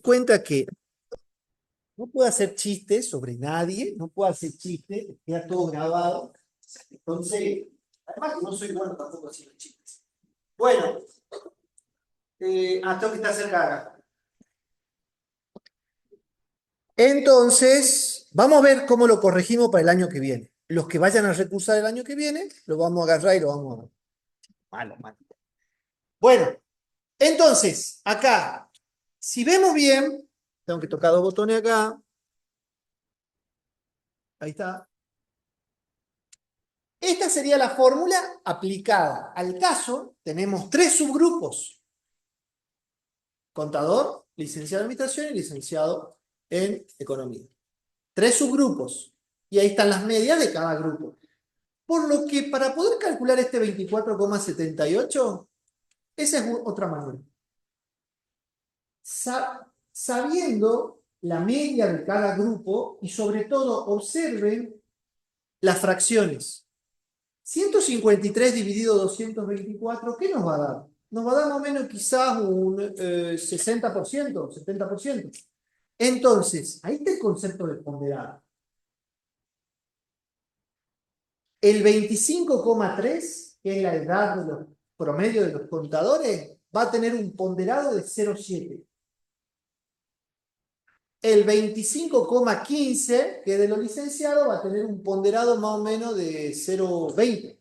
cuenta que no puedo hacer chistes sobre nadie, no puedo hacer chistes, queda todo grabado. Entonces, además que no soy bueno tampoco haciendo chistes. Bueno, tengo que estar cerca de acá. Entonces, vamos a ver cómo lo corregimos para el año que viene. Los que vayan a recursar el año que viene, lo vamos a agarrar y lo vamos a... Malo, malo. Bueno, entonces, acá, si vemos bien, tengo que tocar dos botones acá. Ahí está. Esta sería la fórmula aplicada al caso. Tenemos tres subgrupos: contador, licenciado en administración y licenciado en economía. Tres subgrupos. Y ahí están las medias de cada grupo. Por lo que para poder calcular este 24,78, esa es otra manera. Sabiendo la media de cada grupo y sobre todo observen las fracciones. 153 dividido 224, ¿qué nos va a dar? Nos va a dar más o menos quizás un 60%, 70%. Entonces, ahí está el concepto de ponderado. El 25,3, que es la edad de los promedio de los contadores, va a tener un ponderado de 0,7. El 25,15, que es de los licenciados, va a tener un ponderado más o menos de 0,20.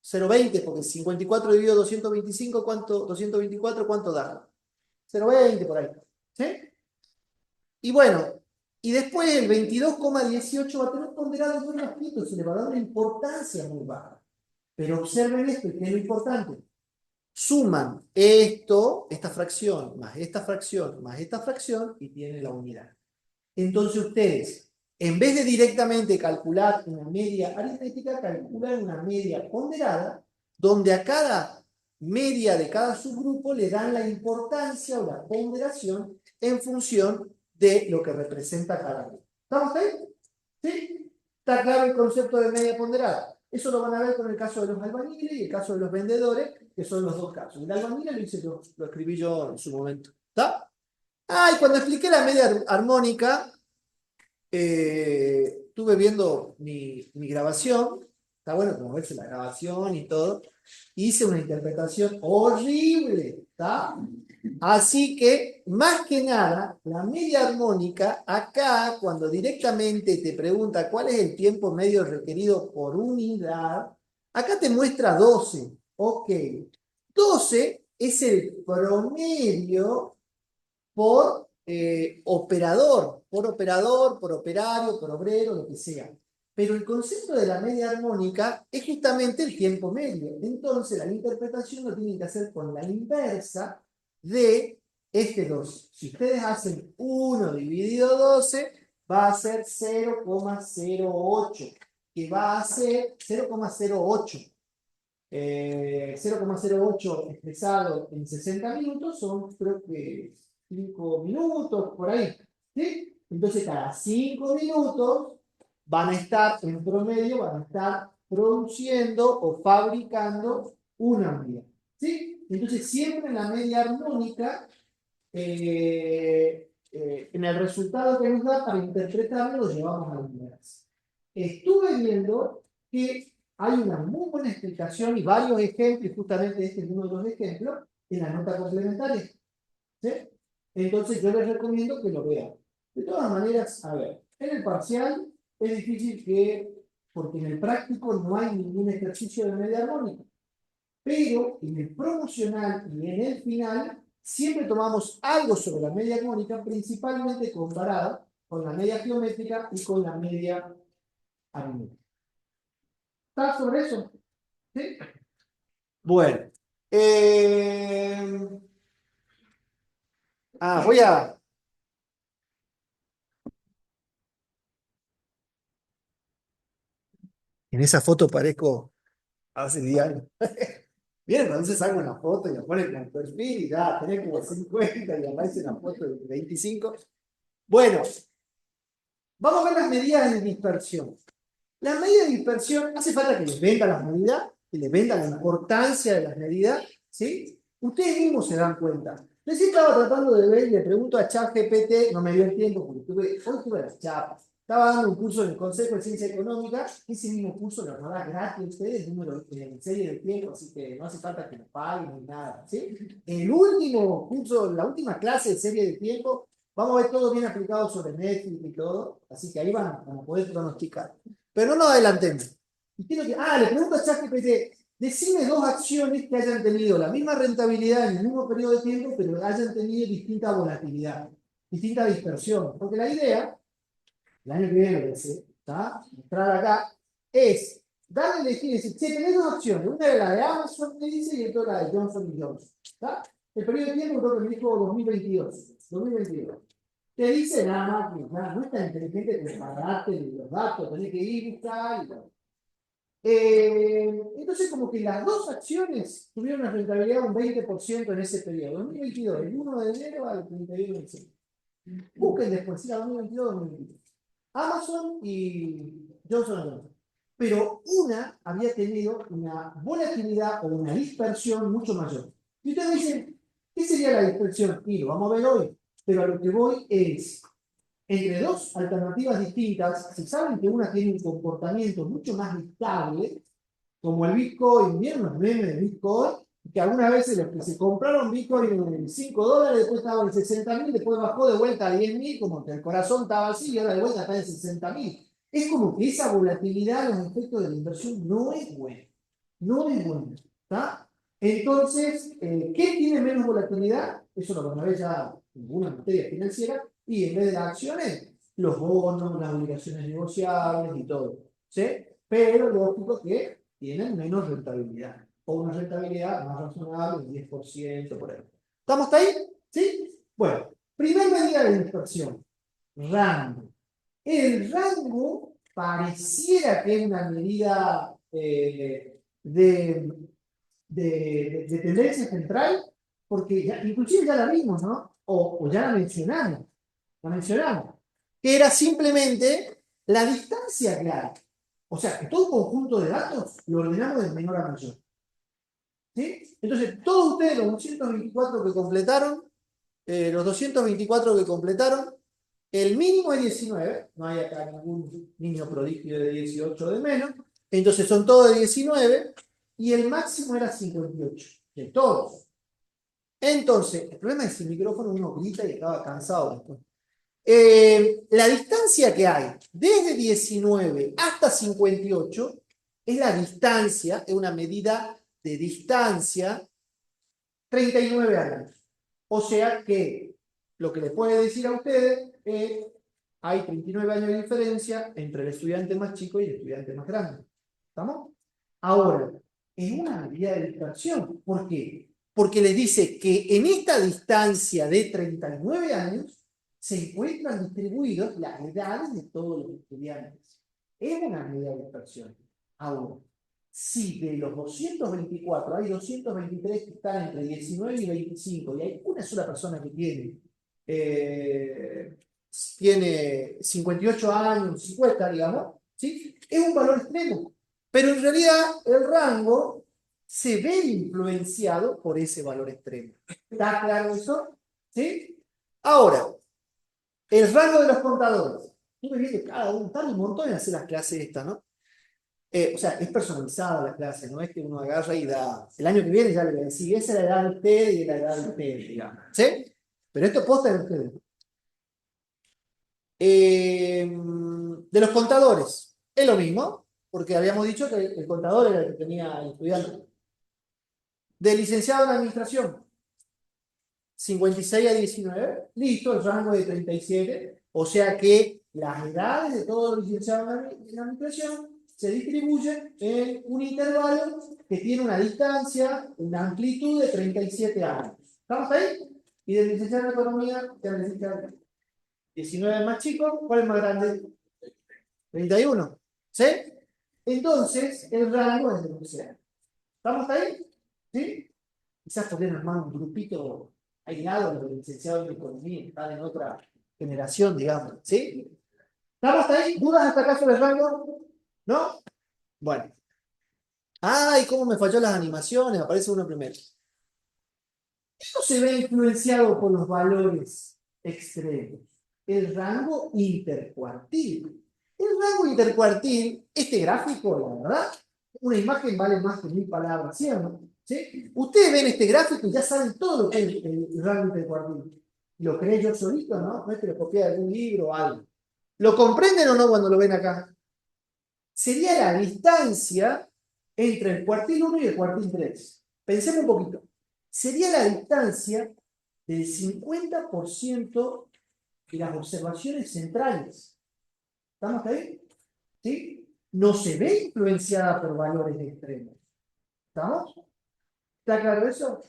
0,20, porque 54 dividido 225, ¿cuánto? 224, ¿cuánto da? 0,20 por ahí. ¿Sí? Y bueno, y después el 22,18 va a tener un ponderado muy bajito, se le va a dar una importancia muy baja. Pero observen esto, que es lo importante. Suman esto, esta fracción, más esta fracción, más esta fracción, y tienen la unidad. Entonces ustedes, en vez de directamente calcular una media aritmética, calculan una media ponderada, donde a cada media de cada subgrupo le dan la importancia o la ponderación en función de lo que representa cada grupo. ¿Estamos ahí? ¿Sí? Está claro el concepto de media ponderada. Eso lo van a ver con el caso de los albañiles y el caso de los vendedores, que son los dos casos. El albañil lo escribí yo en su momento. ¿Está? Ah, y cuando expliqué la media armónica, estuve viendo mi grabación. Está bueno como verse la grabación y todo. Hice una interpretación horrible, ¿está? Así que, más que nada, la media armónica, acá, cuando directamente te pregunta cuál es el tiempo medio requerido por unidad, acá te muestra 12. Ok. 12 es el promedio por operador, por operario, por obrero, lo que sea. Pero el concepto de la media armónica es justamente el tiempo medio. Entonces, la interpretación lo tienen que hacer con la inversa de este 12. Si ustedes hacen 1 dividido 12, va a ser 0,08, que va a ser 0,08. 0,08 expresado en 60 minutos son, creo que, 5 minutos, por ahí. ¿Sí? Entonces, cada 5 minutos van a estar, en promedio, van a estar produciendo o fabricando una unidad. ¿Sí? Entonces, siempre en la media armónica, en el resultado que nos da para interpretarlo, lo llevamos a la unidad. Estuve viendo que hay una muy buena explicación y varios ejemplos, y justamente este es uno de los ejemplos, en la nota complementaria. ¿Sí? Entonces yo les recomiendo que lo vean. De todas maneras, a ver, en el parcial es difícil porque en el práctico no hay ningún ejercicio de media armónica. Pero en el promocional y en el final siempre tomamos algo sobre la media armónica, principalmente comparada con la media geométrica y con la media aritmética. ¿Está sobre eso? ¿Sí? Bueno. Voy a... En esa foto parezco hace 10 años. Bien, entonces hago una foto y la ponen en el perfil y ya, tenés como 50 y aparece una foto de 25. Bueno, vamos a ver las medidas de dispersión. Las medidas de dispersión, hace falta que les venda las medidas, que les venda la importancia de las medidas, ¿sí? Ustedes mismos se dan cuenta. Recién estaba tratando de ver y le pregunto a ChatGPT, no me dio el tiempo porque hoy tuve las chapas. Estaba dando un curso en el Consejo de Ciencia Económica, ese mismo curso lo van a dar gratis a ustedes, número en serie de tiempo, así que no hace falta que lo paguen ni nada, ¿sí? El último curso, la última clase de serie de tiempo, vamos a ver todo bien aplicado sobre Netflix y todo, así que ahí van a poder pronosticar. Pero no nos adelantemos. Le pregunto a ChatGPT, decime dos acciones que hayan tenido la misma rentabilidad en el mismo periodo de tiempo, pero hayan tenido distinta volatilidad, distinta dispersión. Porque la idea, el año que viene, lo que sé, ¿está? Mostrar acá, es darle a elegir, decir, che, tenés dos opciones, una es la de Amazon, me dice, y otra la de Johnson Johnson. ¿Está? El periodo de tiempo creo que me dijo 2022. Te dice nada más que no es tan inteligente que para darte los datos, tenés que ir y buscar y tal. Entonces, como que las dos acciones tuvieron una rentabilidad de un 20% en ese periodo, 2022, el 1 de enero al 31 de diciembre. Busquen después, sí, a 2022-2022. Amazon y Johnson Johnson. Pero una había tenido una volatilidad o una dispersión mucho mayor. Y ustedes dicen, ¿qué sería la dispersión? Y lo vamos a ver hoy. Pero a lo que voy es, entre dos alternativas distintas, si saben que una tiene un comportamiento mucho más estable, como el Bitcoin, ¿vieron los memes de Bitcoin? Que algunas veces los que se compraron Bitcoin en $5, después estaba en 60.000, después bajó de vuelta a 10.000, como que el corazón estaba así y ahora de vuelta está en 60.000. Es como que esa volatilidad, los efectos de la inversión, no es buena. No es buena. ¿Está? Entonces, ¿qué tiene menos volatilidad? Eso lo van a ver ya en alguna materia financiera. Y en vez de las acciones, los bonos, las obligaciones negociables y todo. ¿Sí? Pero lógico que tienen menos rentabilidad. O una rentabilidad más razonable, un 10% por ahí. ¿Estamos hasta ahí? ¿Sí? Bueno, primer medida de dispersión. Rango. El rango pareciera que es una medida de tendencia central, porque inclusive ya la vimos, ¿no? O ya la mencionamos, que era simplemente la distancia que hay. O sea, que todo conjunto de datos lo ordenamos de menor a mayor. ¿Sí? Entonces, todos ustedes, los 224 que completaron, el mínimo es 19, no hay acá ningún niño prodigio de 18 de menos, entonces son todos de 19, y el máximo era 58, de todos. Entonces, el problema es que el micrófono uno grita y estaba cansado después. La distancia que hay desde 19 hasta 58 es la distancia, es una medida de distancia, 39 años. O sea que lo que les puede decir a ustedes es hay 39 años de diferencia entre el estudiante más chico y el estudiante más grande. ¿Estamos? Ahora, es una medida de distracción. ¿Por qué? Porque les dice que en esta distancia de 39 años se encuentran distribuidos las edades de todos los estudiantes. Es una medida de distracción. Ahora, si de los 224 hay 223 que están entre 19 y 25 y hay una sola persona que tiene 58 años, 50, digamos, ¿sí? Es un valor extremo. Pero en realidad el rango se ve influenciado por ese valor extremo. ¿Está claro eso? ¿Sí? Ahora, el rango de los contadores. Tú me que cada uno tarda un montón en hacer las clases estas, ¿no? O sea, es personalizada la clase, no es que uno agarra y da. El año que viene ya le voy a decir, esa es la edad de usted y la edad de usted, digamos. ¿Sí? Pero esto posta de ustedes. De los contadores, es lo mismo, porque habíamos dicho que el contador era el que tenía el estudiante. De licenciado en administración, 56 a 19, listo, el rango de 37, o sea que las edades de todos los licenciados en administración se distribuyen en un intervalo que tiene una distancia, una amplitud de 37 años. ¿Estamos ahí? Y del licenciado en economía, ya les dije, 19 más chico, ¿cuál es más grande? 31. ¿Sí? Entonces, el rango es de lo que sea. ¿Estamos ahí? ¿Sí? Quizás podrían armar un grupito aislado de los licenciados en economía, que están en otra generación, digamos. ¿Sí? ¿Estamos hasta ahí? ¿Dudas hasta acá sobre el rango? ¿No? Bueno. ¡Ay, cómo me falló las animaciones! Aparece uno primero. Esto se ve influenciado por los valores extremos. El rango intercuartil. El rango intercuartil, este gráfico, la verdad, una imagen vale más que 1000 palabras, ¿sí o no? ¿Sí? Ustedes ven este gráfico y ya saben todo lo que es el rango intercuartil. Lo creé yo solito, ¿no? No es que lo copié de algún libro o algo. ¿Lo comprenden o no cuando lo ven acá? Sería la distancia entre el cuartil 1 y el cuartil 3. Pensemos un poquito. Sería la distancia del 50% de las observaciones centrales. ¿Estamos ahí? ¿Sí? No se ve influenciada por valores extremos. ¿Estamos? ¿Está claro eso?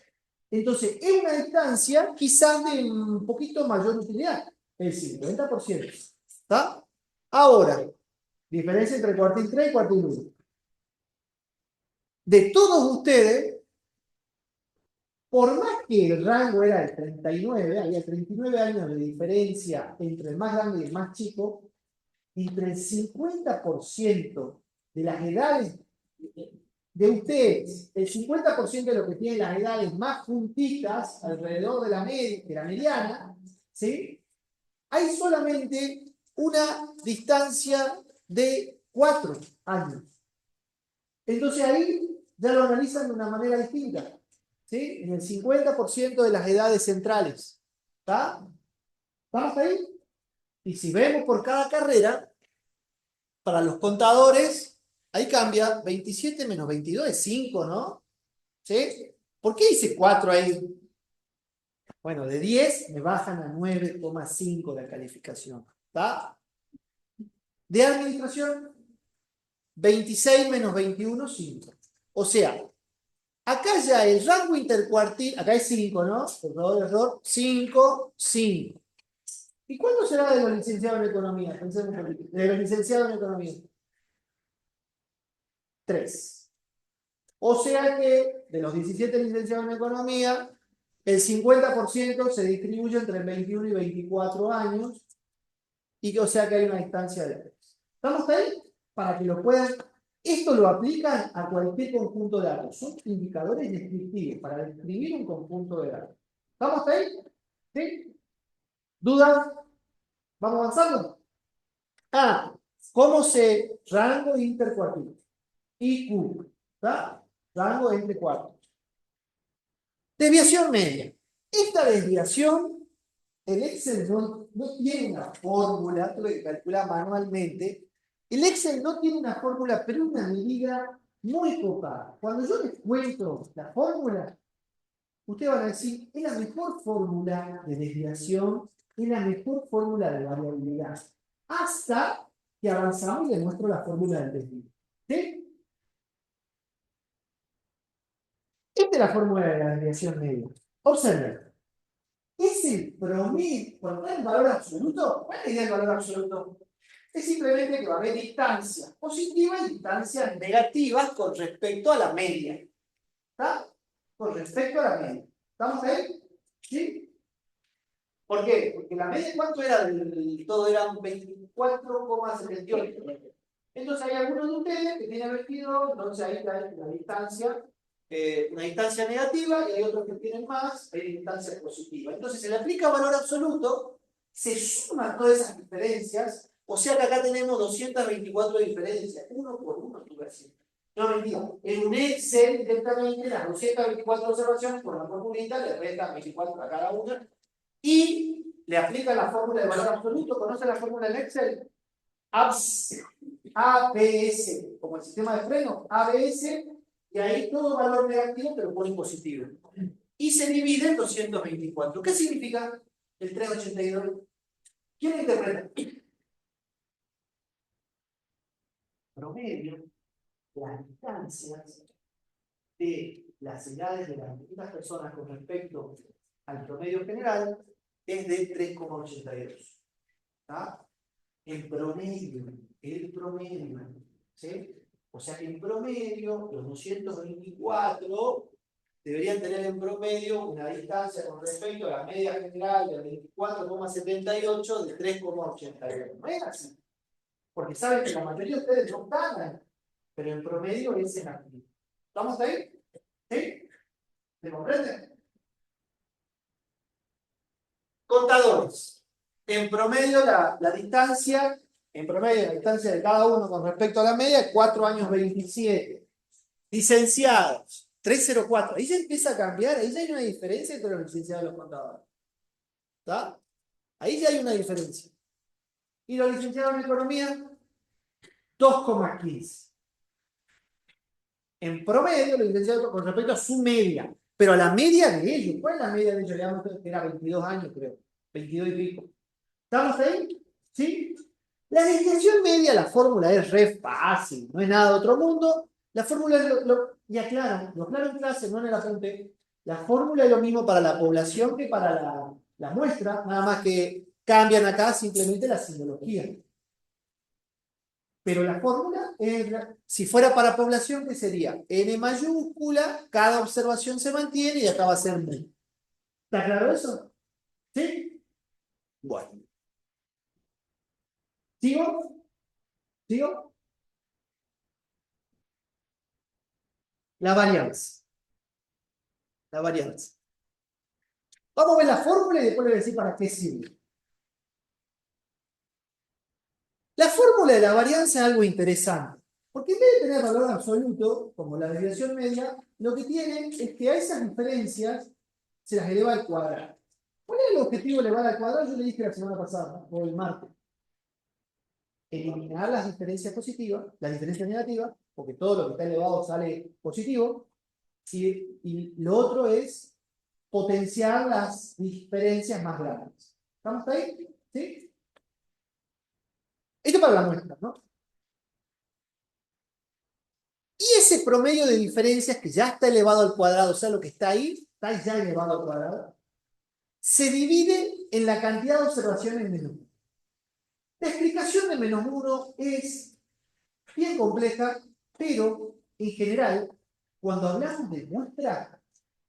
Entonces, es una distancia quizás de un poquito mayor utilidad, el 50%. ¿Está? Ahora, diferencia entre cuartil 3 y cuartil 1. De todos ustedes, por más que el rango era de 39, había 39 años de diferencia entre el más grande y el más chico, entre el 50% de las edades de ustedes, el 50% de los que tienen las edades más juntitas, alrededor de la mediana, ¿sí? Hay solamente una distancia de 4 años. Entonces ahí ya lo analizan de una manera distinta. ¿Sí? En el 50% de las edades centrales. ¿Está? ¿Estamos ahí? Y si vemos por cada carrera, para los contadores, ahí cambia. 27 menos 22 es 5, ¿no? ¿Sí? ¿Por qué dice 4 ahí? Bueno, de 10 me bajan a 9,5 la calificación. ¿Está? De administración, 26 menos 21, 5. O sea, acá ya el rango intercuartil, acá es 5, ¿no? Error, 5, 5. ¿Y cuándo será de los licenciados en economía? Pensemos un poquito. De los licenciados en economía. 3. O sea que de los 17 licenciados en economía, el 50% se distribuye entre 21 y 24 años, y que, o sea que hay una distancia de 3. ¿Estamos ahí? Para que lo puedan. Esto lo aplican a cualquier conjunto de datos. Son indicadores descriptivos para describir un conjunto de datos. ¿Estamos ahí? ¿Sí? ¿Dudas? ¿Vamos avanzando? Ah, ¿cómo se rango intercuartil? IQ, ¿está? Rango entre cuartos. Desviación media. Esta desviación, el Excel no tiene una fórmula, tuve que calcular manualmente. El Excel no tiene una fórmula, pero una medida muy copada. Cuando yo les cuento la fórmula, ustedes van a decir, es la mejor fórmula de desviación, es la mejor fórmula de variabilidad. Hasta que avanzamos y les muestro la fórmula del desvío. ¿Sí? Esta es la fórmula de la desviación media. Observen. Es el promedio, cuando está en valor absoluto, ¿cuál es la idea del valor absoluto? Es simplemente que va a haber distancias positivas y distancias negativas con respecto a la media. ¿Está? Con respecto a la media. ¿Estamos ahí? ¿Sí? ¿Por qué? Porque la media, ¿cuánto era? Todo eran 24,78. Entonces hay algunos de ustedes que tienen 22, entonces ahí está la distancia, una distancia negativa, y hay otros que tienen más, hay distancia positiva. Entonces se le aplica valor absoluto, se suman todas esas diferencias, o sea que acá tenemos 224 diferencias, uno por uno, tú ves. No, mentira, en un Excel directamente las 224 observaciones por la formulita le restan 24 a cada una, y le aplica la fórmula de valor absoluto. ¿Conoce la fórmula del Excel? ABS, como el sistema de freno, ABS, y ahí todo valor negativo te lo pone positivo. Y se divide en 224. ¿Qué significa el 382? ¿Quién interpreta? Promedio, las distancias de las edades de las distintas personas con respecto al promedio general es de 3,82. ¿Está? El promedio, ¿sí? O sea que en promedio, los 224 deberían tener en promedio una distancia con respecto a la media general de 24,78 de 3,81. No es así, porque saben que la mayoría de ustedes no están ahí, pero en promedio es en activo. ¿Estamos ahí? ¿Sí? ¿Me comprenden? Contadores. En promedio, la distancia, en promedio, la distancia de cada uno con respecto a la media es 4 años 27. Licenciados, 304. Ahí ya empieza a cambiar, ahí ya hay una diferencia entre los licenciados y los contadores. ¿Está? Ahí ya hay una diferencia. Y los licenciados en economía, 2,15. En promedio, los licenciados con respecto a su media. Pero a la media de ellos. ¿Cuál es la media de ellos? Digamos que era 22 años, creo. 22 y pico. ¿Estamos ahí? ¿Sí? La desviación media, la fórmula es re fácil, no es nada de otro mundo. La fórmula es y aclaro, lo aclaro en clase, no en el apunte. La fórmula es lo mismo para la población que para la muestra, nada más que cambian acá simplemente la simbología. Pero la fórmula, si fuera para población, ¿qué sería? N mayúscula, cada observación se mantiene y acá va a ser mu. ¿Está claro eso? ¿Sí? Bueno. ¿Sigo? ¿Sigo? La varianza. La varianza. Vamos a ver la fórmula y después le voy a decir para qué sirve. La fórmula de la varianza es algo interesante. Porque en vez de tener valor absoluto, como la desviación media, lo que tiene es que a esas diferencias se las eleva al cuadrado. ¿Cuál es el objetivo de elevar al cuadrado? Yo le dije la semana pasada, o el martes. Eliminar las diferencias positivas, las diferencias negativas, porque todo lo que está elevado sale positivo. Y lo otro es potenciar las diferencias más grandes. ¿Estamos ahí? ¿Sí? Esto para la muestra, ¿no? Y ese promedio de diferencias que ya está elevado al cuadrado, o sea, lo que está ahí, está ya elevado al cuadrado, se divide en la cantidad de observaciones menos 1. La explicación de menos 1 es bien compleja, pero en general, cuando hablamos de muestra,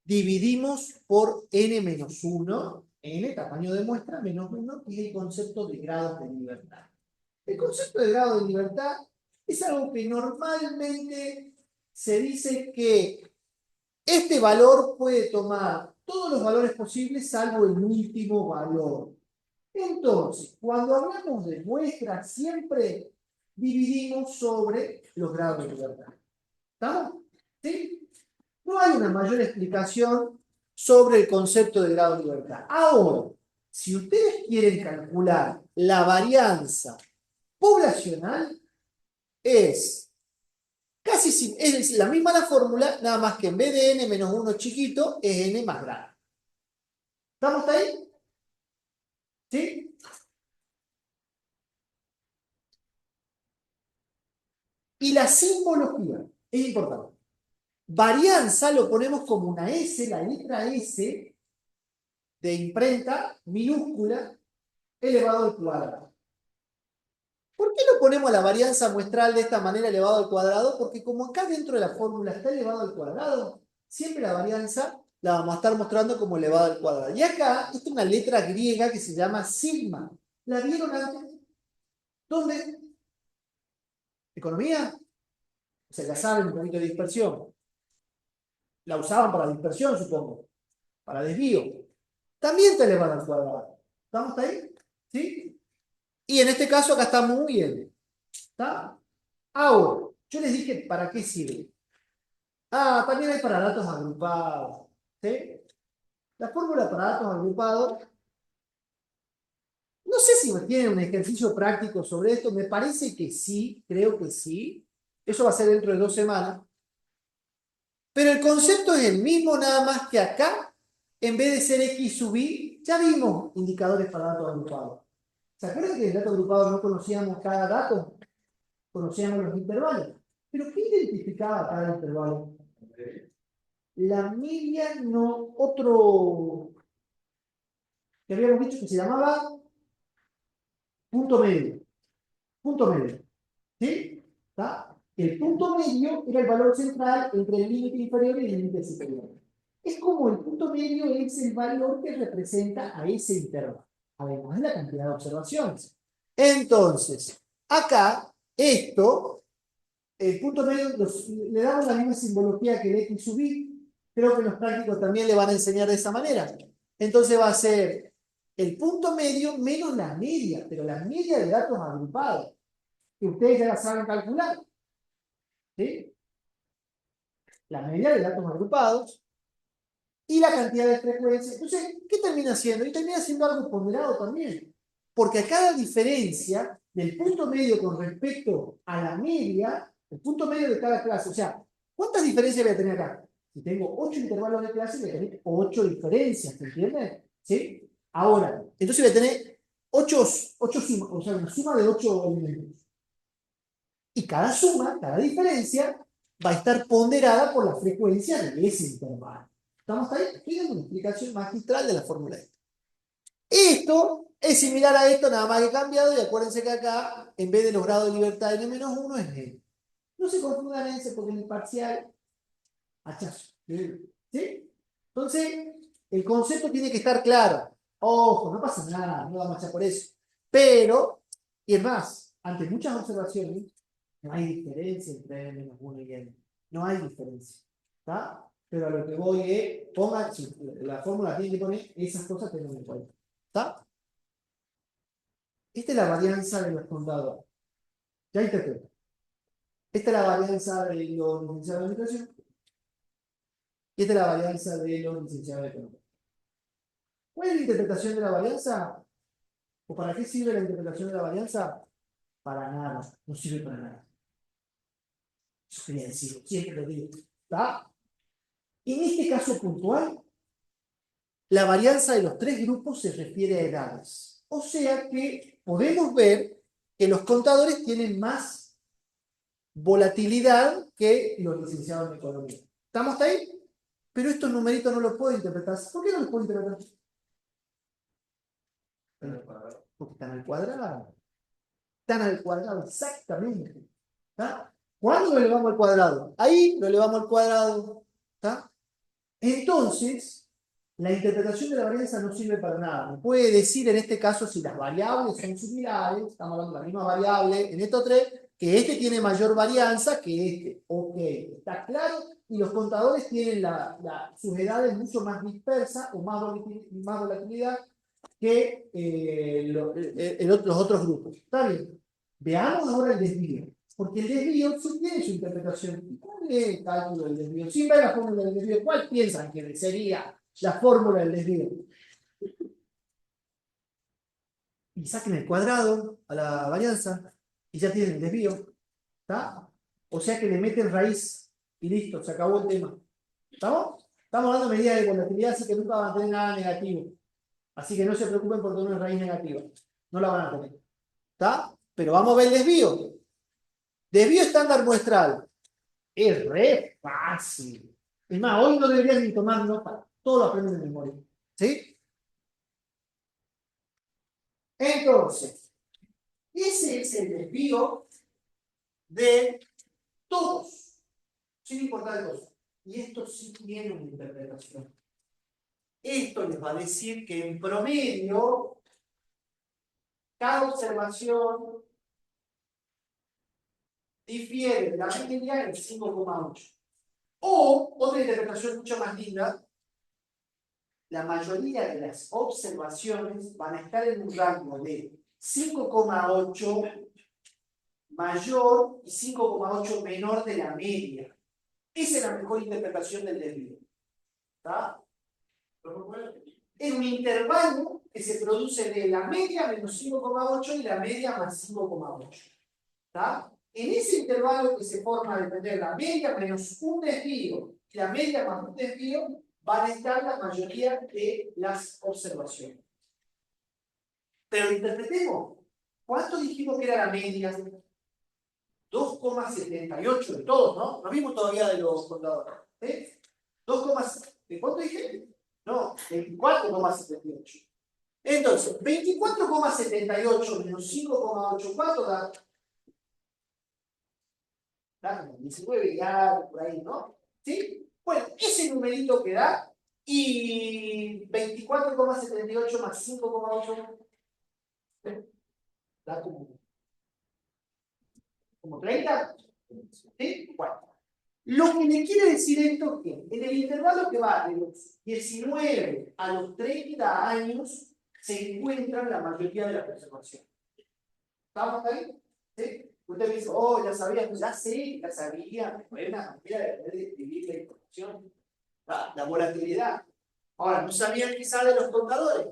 dividimos por n menos 1, n tamaño de muestra, menos 1, y el concepto de grados de libertad. El concepto de grado de libertad es algo que normalmente se dice que este valor puede tomar todos los valores posibles salvo el último valor. Entonces, cuando hablamos de muestra, siempre dividimos sobre los grados de libertad. ¿Estamos? ¿Sí? No hay una mayor explicación sobre el concepto de grado de libertad. Ahora, si ustedes quieren calcular la varianza poblacional, es es la misma la fórmula, nada más que en vez de n menos 1 chiquito, es n más grande. ¿Estamos ahí? ¿Sí? Y la simbología es importante. Varianza lo ponemos como una S, la letra S de imprenta minúscula elevado al cuadrado. ¿Por qué lo ponemos la varianza muestral de esta manera elevado al cuadrado? Porque como acá dentro de la fórmula está elevado al cuadrado, siempre la varianza la vamos a estar mostrando como elevado al cuadrado. Y acá, esta es una letra griega que se llama sigma. ¿La vieron antes? ¿Dónde? ¿Economía? O sea, ya saben un poquito de dispersión. La usaban para dispersión, supongo. Para desvío. También está elevado al cuadrado. ¿Estamos ahí? ¿Sí? Y en este caso acá está muy bien. ¿Está? Ahora, yo les dije para qué sirve. Ah, también hay para datos agrupados. ¿Sí? La fórmula para datos agrupados, no sé si tienen un ejercicio práctico sobre esto, me parece que sí, creo que sí. Eso va a ser dentro de 2 semanas. Pero el concepto es el mismo, nada más que acá, en vez de ser X sub Y, ya vimos indicadores para datos agrupados. ¿Se acuerdan que en el dato agrupado no conocíamos cada dato? Conocíamos los intervalos. ¿Pero qué identificaba cada intervalo? La media, no, otro que habíamos dicho que se llamaba punto medio. Punto medio. ¿Sí? ¿Está? El punto medio era el valor central entre el límite inferior y el límite superior. Es como el punto medio es el valor que representa a ese intervalo, además de la cantidad de observaciones. Entonces, acá, esto, el punto medio, le damos la misma simbología que el X sub Y. Creo que los prácticos también le van a enseñar de esa manera. Entonces va a ser el punto medio menos la media, pero la media de datos agrupados, que ustedes ya la saben calcular. ¿Sí? La media de datos agrupados y la cantidad de frecuencias. Entonces, ¿qué termina haciendo? Y termina siendo algo ponderado también. Porque acá la diferencia del punto medio con respecto a la media, el punto medio de cada clase, o sea, ¿cuántas diferencias voy a tener acá? Si tengo 8 intervalos de clase, voy a tener 8 diferencias, ¿te entiendes? ¿Sí? Ahora, entonces voy a tener 8 sumas, o sea, una suma de 8 elementos. Y cada suma, cada diferencia, va a estar ponderada por la frecuencia de ese intervalo. ¿Estamos ahí? Estoy dando una explicación magistral de la fórmula esta. Esto es similar a esto, nada más que cambiado, y acuérdense que acá, en vez de los grados de libertad de n-1, es n. No se confundan ese porque en el parcial, hachazo. ¿Sí? Entonces, el concepto tiene que estar claro. Ojo, no pasa nada, no vamos a echar por eso. Pero, y es más, ante muchas observaciones, no hay diferencia entre n-1 y n. No hay diferencia. ¿Está? Pero a lo que voy es, pongan, si la fórmula tiene que poner esas cosas, tengan en cuenta. ¿Está? Esta es la varianza de los condados. Ya interpreto. Esta es la varianza de los licenciados de educación. Y esta es la varianza de los licenciados de economía. ¿Cuál es la interpretación de la varianza? ¿O para qué sirve la interpretación de la varianza? Para nada. No sirve para nada. Eso quería decirlo. Siempre lo digo. ¿Está? En este caso puntual, la varianza de los tres grupos se refiere a edades. O sea que podemos ver que los contadores tienen más volatilidad que los licenciados en economía. ¿Estamos hasta ahí? Pero estos numeritos no los puedo interpretar. ¿Por qué no los puedo interpretar? Porque están al cuadrado. Están al cuadrado, exactamente. ¿Está? ¿Cuándo lo elevamos al cuadrado? Ahí lo elevamos al cuadrado. ¿Está? Entonces, la interpretación de la varianza no sirve para nada. Me puede decir en este caso si las variables son similares, estamos hablando de la misma variable en estos tres, que este tiene mayor varianza que este. Ok, está claro. Y los contadores tienen sus edades mucho más dispersas o más volatilidad que los otros grupos. ¿Está bien? Veamos ahora el desvío. Porque el desvío sí tiene su interpretación. ¿Cuál es el cálculo del desvío? Sin ver la fórmula del desvío, ¿cuál piensan que sería la fórmula del desvío? Y saquen el cuadrado a la varianza y ya tienen el desvío. ¿Está? O sea que le meten raíz y listo, se acabó el tema. ¿Estamos? Estamos dando medidas de volatilidad, así que nunca van a tener nada negativo. Así que no se preocupen porque no es raíz negativa. No la van a tener. ¿Está? Pero vamos a ver el desvío. Desvío estándar muestral. Es re fácil. Es más, hoy no deberían ni tomar nota. Todo lo aprenden de memoria. ¿Sí? Entonces, ese es el desvío de todos. Sin importar el costo. Y esto sí tiene una interpretación. Esto les va a decir que en promedio, cada observación difiere de la media en 5,8. O, otra interpretación mucho más linda, la mayoría de las observaciones van a estar en un rango de 5,8 mayor y 5,8 menor de la media. Esa es la mejor interpretación del desvío. ¿Está? Es un intervalo que se produce de la media menos 5,8 y la media más 5,8. ¿Está? En ese intervalo que se forma de tener la media menos un desvío y la media más un desvío, van a estar la mayoría de las observaciones. Pero interpretemos. ¿Cuánto dijimos que era la media? 2,78 de todos, ¿no? No vimos todavía de los contadores. ¿Eh? 2, ¿de cuánto dije? No, 24,78. Entonces, 24,78 menos 5,8, ¿cuánto da? Da como 19 y algo por ahí, ¿no? ¿Sí? Bueno, ese numerito que da, y 24,78 más 5,8, da como 30. ¿Sí? Bueno. Lo que me quiere decir esto es que en el intervalo que va de los 19 a los 30 años, se encuentran la mayoría de las observaciones. ¿Estamos ahí? ¿Sí? Usted me dice, oh, ya sabía, ya sé, ya sabía. Hay una manera de poder describir la información. La volatilidad. Ahora, ¿no sabían quizá de los contadores?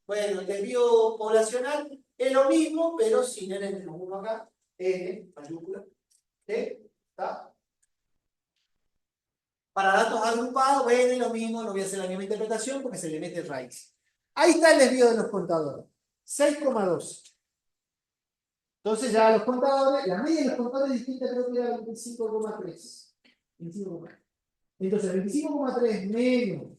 Bueno, el desvío poblacional es lo mismo, pero sin n-1 acá, n mayúscula, t, ¿está? Para datos agrupados, bueno, es lo mismo, no voy a hacer la misma interpretación porque se le mete raíz. Ahí está el desvío de los contadores, 6,2. Entonces ya los contadores, la media de los contadores distinta creo que era 25,3. 25,3. Entonces 25,3 menos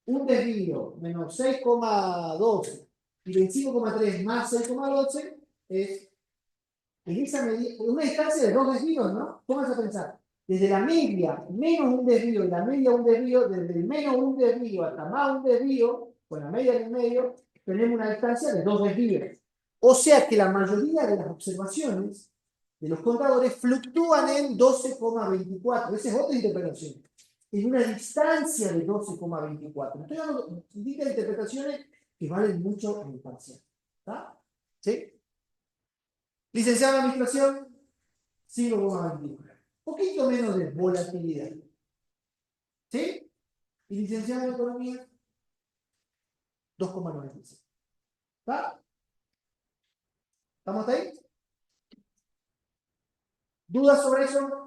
un desvío menos 6,12 y 25,3 más 6,12 es en esa medida, una distancia de dos desvíos, ¿no? ¿Cómo vas a pensar? Desde la media menos un desvío y la media un desvío, desde el menos un desvío hasta más un desvío, con la media del medio, tenemos una distancia de dos desvíos. O sea que la mayoría de las observaciones de los contadores fluctúan en 12,24. Esa es otra interpretación. En una distancia de 12,24. Estoy dando distintas interpretaciones que valen mucho en el parcial. ¿Está? ¿Sí? Licenciado en Administración, 5,21. Un poquito menos de volatilidad. ¿Sí? Y licenciado en Economía, 2,96. ¿Está? ¿Estamos ahí? ¿Dudas sobre eso?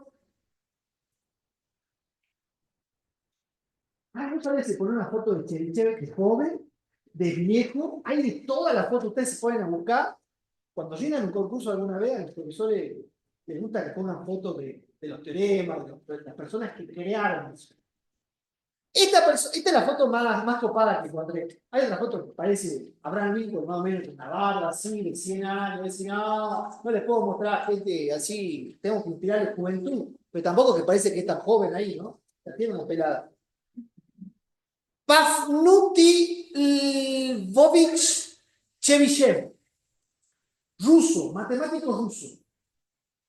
Muchas veces poner una foto de Cherichev de joven, de viejo, hay de todas las fotos, ustedes se pueden a buscar. Cuando llenan un concurso alguna vez, a los profesores les gusta que pongan fotos de los teoremas, de las personas que crearon eso. Esta es la foto más copada que encontré. Hay otra foto que parece Abraham Lincoln, más o menos, con una barba así, de 100 años. Decir, no les puedo mostrar a gente así, tengo que inspirarles juventud. Pero tampoco que parece que es tan joven ahí, ¿no? La tiene una pelada. Pafnuti Lvovich Chebyshev, ruso, matemático ruso.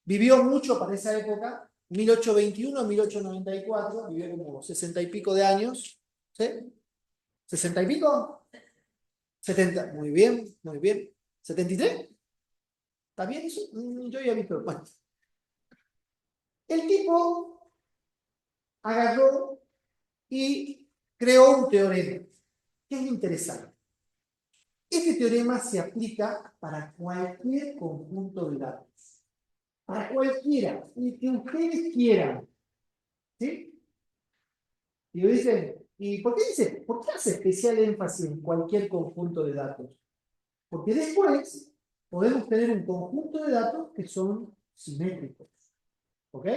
Vivió mucho para esa época, 1821 a 1894, vivió como 60 y pico de años. ¿Sí? ¿60 y pico? 70, muy bien, muy bien. ¿73? ¿Está bien eso? Yo había visto. Bueno, el tipo agarró y creó un teorema, que es interesante. Este teorema se aplica para cualquier conjunto de datos. Para cualquiera, y que ustedes quieran. ¿Sí? Y me dicen, ¿y por qué dice? ¿Por qué hace especial énfasis en cualquier conjunto de datos? Porque después podemos tener un conjunto de datos que son simétricos. ¿Ok?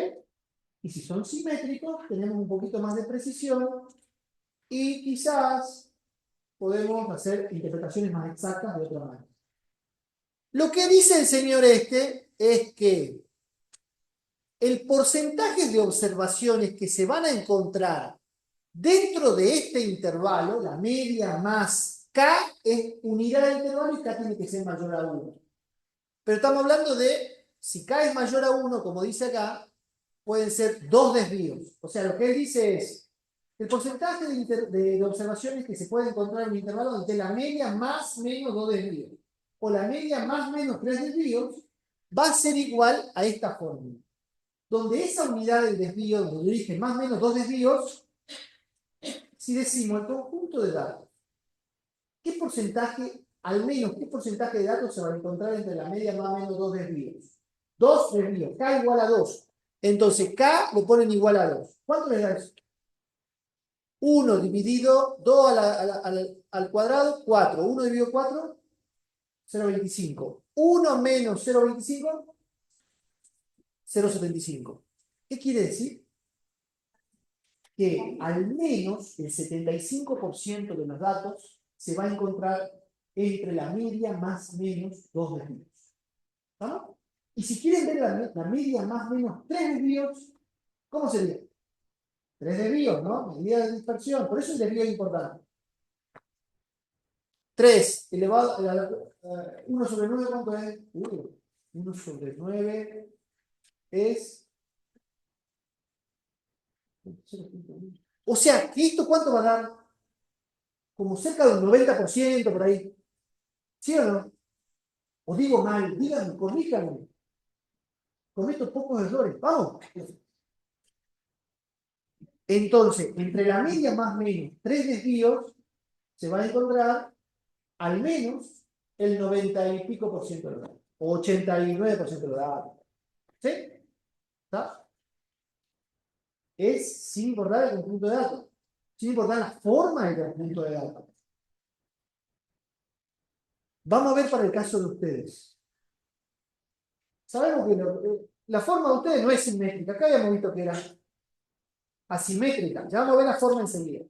Y si son simétricos, tenemos un poquito más de precisión y quizás podemos hacer interpretaciones más exactas de otra manera. Lo que dice el señor este es que el porcentaje de observaciones que se van a encontrar dentro de este intervalo, la media más K, es unidad de intervalo y K tiene que ser mayor a 1. Pero estamos hablando de, si K es mayor a 1, como dice acá, pueden ser dos desvíos. O sea, lo que él dice es, el porcentaje de observaciones que se puede encontrar en un intervalo entre la media más menos dos desvíos, o la media más menos tres desvíos, va a ser igual a esta fórmula. Donde esa unidad del desvío, donde dije más menos dos desvíos, si decimos el conjunto de datos, ¿qué porcentaje, al menos qué porcentaje de datos se va a encontrar entre la media más o menos dos desvíos? Dos desvíos, K igual a 2. Entonces K lo ponen igual a 2. ¿Cuánto les da eso? 1 dividido 2 al cuadrado, 4. 1 dividido 4, 0,25. 1 menos 0,25, 0,75. ¿Qué quiere decir? Que al menos el 75% de los datos se va a encontrar entre la media más menos dos desvíos. ¿No? Y si quieren ver la media más menos tres desvíos, ¿cómo sería? Tres desvíos, ¿no? Medida de dispersión, por eso el desvío es importante. 3 elevado a 1 sobre 9, ¿cuánto es? 1 sobre 9 es... O sea, ¿esto cuánto va a dar? Como cerca del 90% por ahí. ¿Sí o no? O digo mal, díganme, corríjanme. Cometo pocos errores. Vamos. Entonces, entre la media más o menos 3 desvíos, se va a encontrar al menos el 90 y pico por ciento de los datos. O 89% de los datos. ¿Sí? ¿Está? Es sin importar el conjunto de datos. Sin importar la forma del conjunto de datos. Vamos a ver para el caso de ustedes. Sabemos que la forma de ustedes no es simétrica. Acá habíamos visto que era asimétrica. Ya vamos a ver la forma enseguida.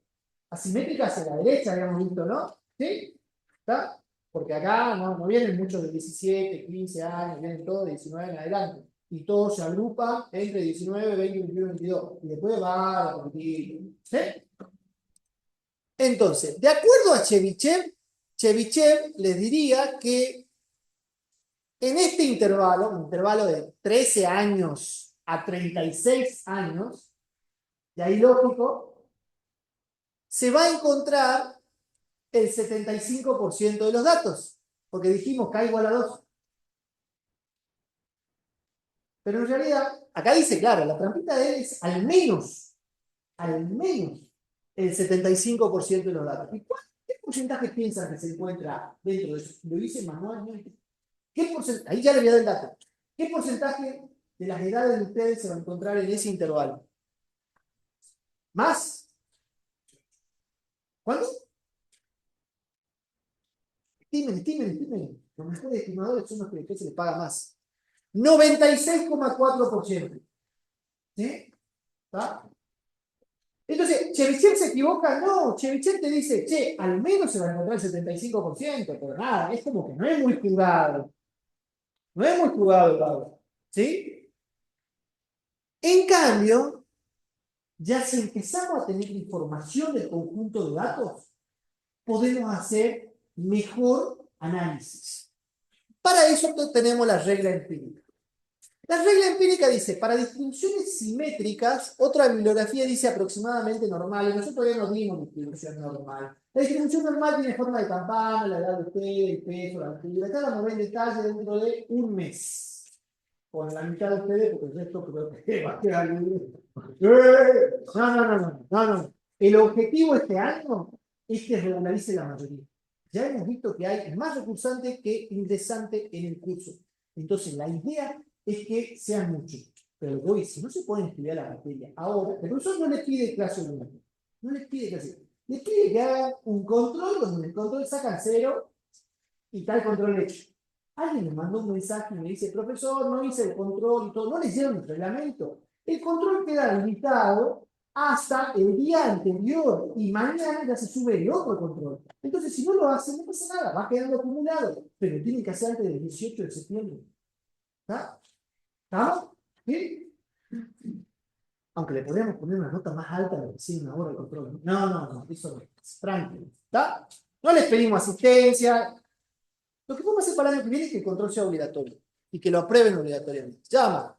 Asimétrica hacia la derecha, habíamos visto, ¿no? ¿Sí? ¿Está? Porque acá no vienen muchos de 17, 15 años, vienen todos de 19 en adelante. Y todos se agrupan entre 19, 20, 21, 22. Y después va a repetir. ¿Sí? Entonces, de acuerdo a Chebyshev les diría que en este intervalo, un intervalo de 13 años a 36 años, de ahí lógico, se va a encontrar el 75% de los datos, porque dijimos K igual a 2. Pero en realidad, acá dice, claro, la trampita de él es al menos el 75% de los datos. ¿Y qué porcentaje piensan que se encuentra dentro de eso? Lo dice manualmente. ¿Qué porcentaje? Ahí ya le voy a dar el dato. ¿Qué porcentaje de las edades de ustedes se va a encontrar en ese intervalo? ¿Más? ¿Cuánto? Estimen. Los mejores estimadores son los que después se les paga más. 96,4%. ¿Sí? ¿Está? Entonces, ¿Chebyshev se equivoca? No, Chebyshev te dice, che, al menos se va a encontrar el 75%, pero nada, es como que no es muy jugado. No es muy jugado, Pablo. ¿Sí? En cambio, ya si empezamos a tener información del conjunto de datos, podemos hacer mejor análisis. Para eso tenemos la regla empírica. La regla empírica dice, para distribuciones simétricas, otra bibliografía dice aproximadamente normal, y nosotros todavía no dimos distribución normal. La distribución normal tiene forma de campana, la edad de usted, el peso, la actividad. Acá la vamos a ver en detalle dentro de un mes. Con la mitad de ustedes, porque el resto creo que va a quedar libre. No. El objetivo este año es que regularice la mayoría. Ya hemos visto que hay más recursante que ingresante en el curso. Entonces, la idea es que sean muchos. Pero hoy, si no se pueden estudiar la materia ahora, el profesor no les pide clase 1. No les pide clase. Les pide que hagan un control donde en el control sacan 0 y tal control hecho. Alguien me mandó un mensaje y me dice, profesor, no hice el control y todo. No leyeron el reglamento. El control queda limitado hasta el día anterior y mañana ya se sube el otro control. Entonces, si no lo hacen, no pasa nada, va quedando acumulado. Pero tienen que hacer antes del 18 de septiembre. ¿Está? ¿Estamos? ¿Sí? Aunque le podríamos poner una nota más alta de decir una hora de control. No, eso no. Tranquilo. ¿Está? No les pedimos asistencia. Lo que podemos hacer para el año que viene es que el control sea obligatorio y que lo aprueben obligatoriamente. Llama.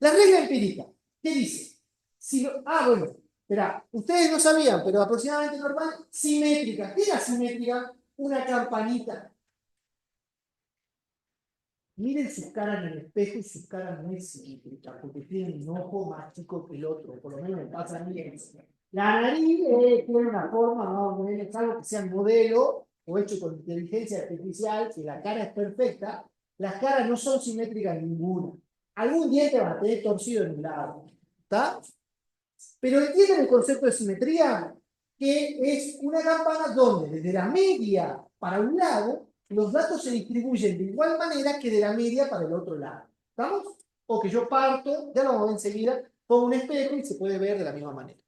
La regla empírica. ¿Qué dice? Bueno. Espera, ustedes no sabían, pero aproximadamente normal, simétrica. ¿Qué era simétrica? Una campanita. Miren sus caras en el espejo y sus caras no es simétrica, porque tienen un ojo más chico que el otro, por lo menos me pasa a mí. La nariz tiene una forma, no es algo que sea modelo o hecho con inteligencia artificial, que la cara es perfecta. Las caras no son simétricas ninguna. Algún diente va a tener torcido en un lado. ¿Está? Pero entienden el concepto de simetría, que es una campana donde desde la media para un lado los datos se distribuyen de igual manera que de la media para el otro lado. ¿Estamos? O que yo parto, ya lo vamos a ver enseguida, pongo un espejo y se puede ver de la misma manera.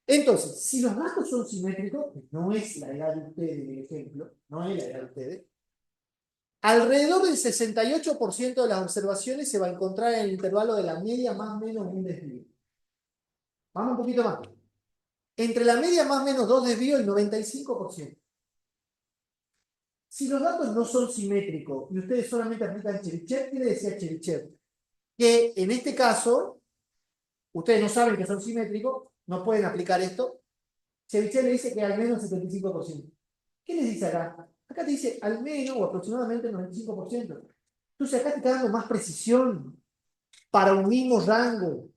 Entonces, si los datos son simétricos, no es la edad de ustedes, el ejemplo, no es la edad de ustedes, alrededor del 68% de las observaciones se va a encontrar en el intervalo de la media más o menos un desvío. Vamos un poquito más. Entre la media más o menos 2 desvíos, el 95%. Si los datos no son simétricos y ustedes solamente aplican Chebyshev, ¿qué le decía Chebyshev? Que en este caso, ustedes no saben que son simétricos, no pueden aplicar esto. Chebyshev le dice que al menos 75%. ¿Qué les dice acá? Acá te dice al menos o aproximadamente el 95%. Entonces acá te está dando más precisión para un mismo rango.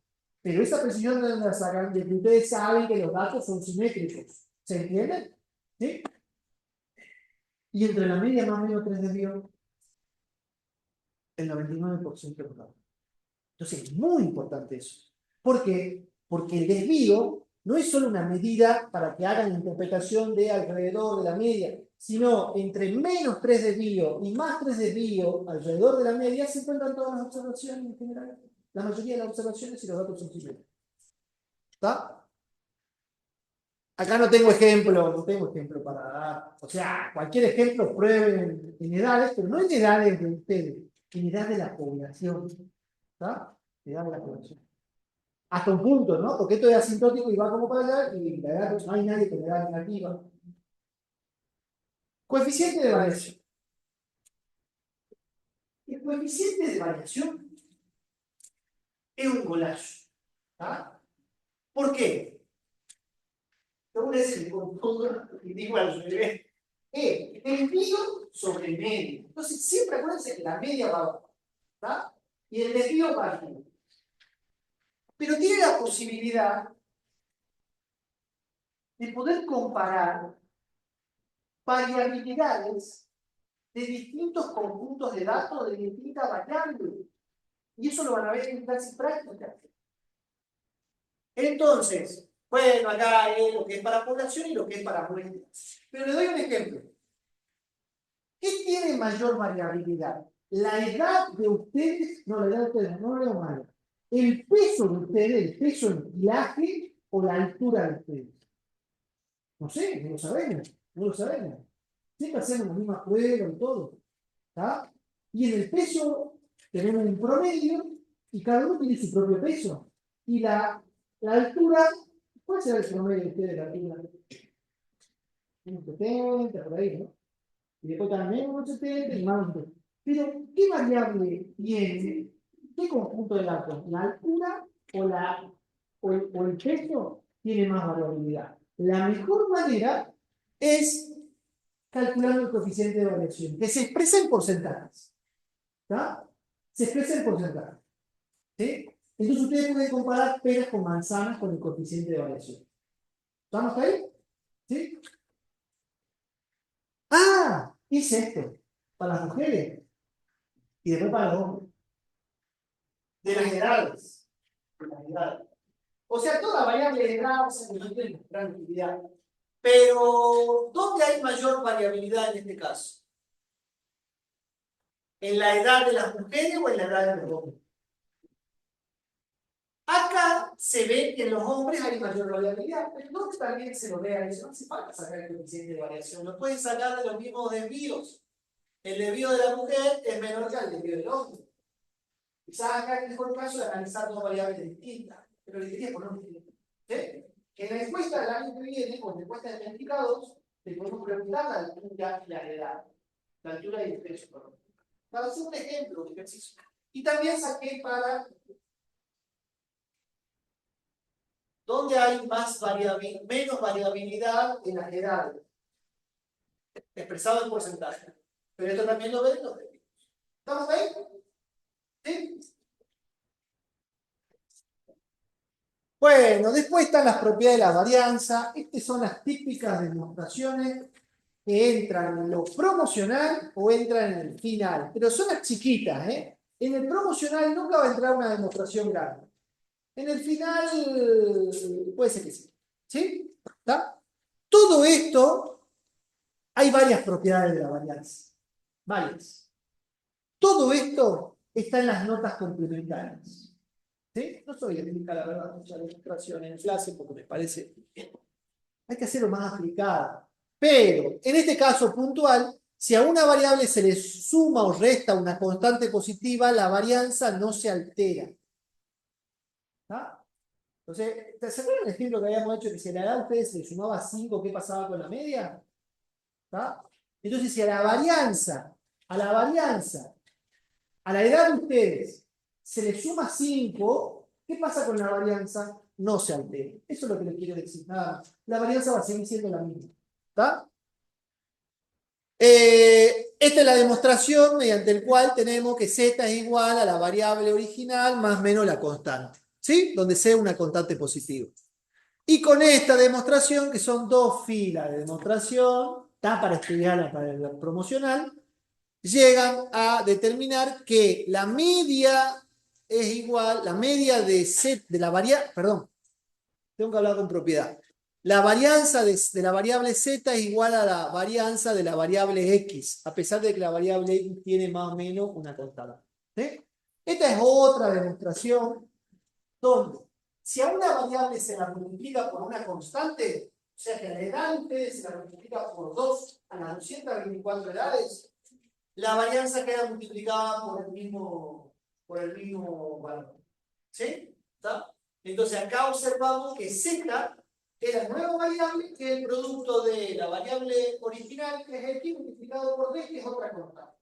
Pero esa precisión no la sacan de que ustedes saben que los datos son simétricos. ¿Se entiende? ¿Sí? Y entre la media más o menos 3 desvíos, el 99% de los datos. Entonces es muy importante eso. ¿Por qué? Porque el desvío no es solo una medida para que hagan interpretación de alrededor de la media, sino entre menos 3 desvíos y más 3 desvíos alrededor de la media se encuentran todas las observaciones en general. La mayoría de las observaciones y los datos son simples. ¿Está? Acá no tengo ejemplo para dar. O sea, cualquier ejemplo prueben en edades, pero no en edades de ustedes, en edad de la población. ¿Está? Edad de la población. Hasta un punto, ¿no? Porque esto es asintótico y va como para allá y la edad, no hay nadie con edad negativa. Coeficiente de variación. El coeficiente de variación es un golazo. ¿Tá? ¿Por qué? Según ese y digo al revés. Desvío sobre medio. Entonces, siempre acuérdense que la media va abajo. ¿Tá? Y el desvío va arriba. Pero tiene la posibilidad de poder comparar variabilidades de distintos conjuntos de datos de distintas variables. Y eso lo van a ver en clase práctica. Entonces, bueno, acá hay lo que es para población y lo que es para muestras. Pero le doy un ejemplo. ¿Qué tiene mayor variabilidad? La edad de ustedes, no, la edad de ustedes, no lo leo mal. El peso de ustedes, el peso en kilaje o la altura de ustedes. No sé, no lo sabemos, no lo sabemos. Siempre hacemos la misma prueba y todo. ¿Tá? Y en el peso tenemos un promedio y cada uno tiene su propio peso. Y la altura, ¿cuál será el promedio de ustedes de la altura? Unos 70, por ahí, ¿no? Y después también unos 70 y más. Pero, ¿qué variable tiene? ¿Qué conjunto de datos? ¿La altura o el peso tiene más variabilidad? La mejor manera es calculando el coeficiente de variación, que se expresa en porcentajes. ¿Tá? Se expresa en porcentajes. ¿Sí? Entonces ustedes pueden comparar peras con manzanas con el coeficiente de variación. ¿Estamos ahí? ¿Sí? Ah, hice esto. Para las mujeres y después para los hombres. De las edades. De las edades. O sea, toda variable de edad se encuentra en gran utilidad. Pero, ¿dónde hay mayor variabilidad en este caso? ¿En la edad de las mujeres o en la edad de los hombres? Acá se ve que en los hombres hay mayor variabilidad, pero no también se lo vea eso, no hace falta sacar el coeficiente de variación, lo pueden sacar de los mismos desvíos. El desvío de la mujer es menor que el desvío del hombre. Quizás acá es el mejor caso de analizar dos variables distintas, pero les quería poner un ejemplo. ¿Sí? En la encuesta del año que viene, con la encuesta de identificados, te podemos preguntar la altura y la edad, la altura y el peso. Para hacer un ejemplo de ejercicio. Y también saqué para ¿dónde hay menos variabilidad en las edades? Expresado en porcentaje. Pero esto también lo ven los desvíos. ¿Estamos ahí? ¿Sí? Bueno, después están las propiedades de la varianza. Estas son las típicas demostraciones que entran en lo promocional o entran en el final. Pero son las chiquitas, ¿eh? En el promocional nunca va a entrar una demostración grande. En el final puede ser que sí. ¿Sí? ¿Está? Todo esto, hay varias propiedades de la varianza. Varias. Todo esto está en las notas complementarias. ¿Sí? No soy explicar la verdad, muchas demostraciones en clase porque me parece que hay que hacerlo más aplicado. Pero, en este caso puntual, si a una variable se le suma o resta una constante positiva, la varianza no se altera. ¿Está? Entonces, ¿se acuerdan el ejemplo que habíamos hecho que si a la edad de ustedes se le sumaba 5, ¿qué pasaba con la media? ¿Está? Entonces, si a la varianza, a la edad de ustedes, se le suma 5, ¿qué pasa con la varianza? No se altera. Eso es lo que les quiero decir. Nada más. La varianza va a seguir siendo la misma. ¿Está? Esta es la demostración mediante el cual tenemos que z es igual a la variable original más menos la constante, ¿sí? Donde c es una constante positiva. Y con esta demostración, que son dos filas de demostración, está para estudiarla para el promocional, llegan a determinar que la media es igual, la media de z, de la variable, perdón, tengo que hablar con propiedad. La varianza de la variable z es igual a la varianza de la variable x, a pesar de que la variable x tiene más o menos una constante. ¿Sí? Esta es otra demostración donde si a una variable se la multiplica por una constante, o sea que a la edad de ustedes se la multiplica por 2 a las 224 edades, la varianza queda multiplicada por el mismo valor. ¿Sí? ¿Está? Entonces acá observamos que z es la nueva variable, que es el producto de la variable original, que es x multiplicado por d, que es otra constante.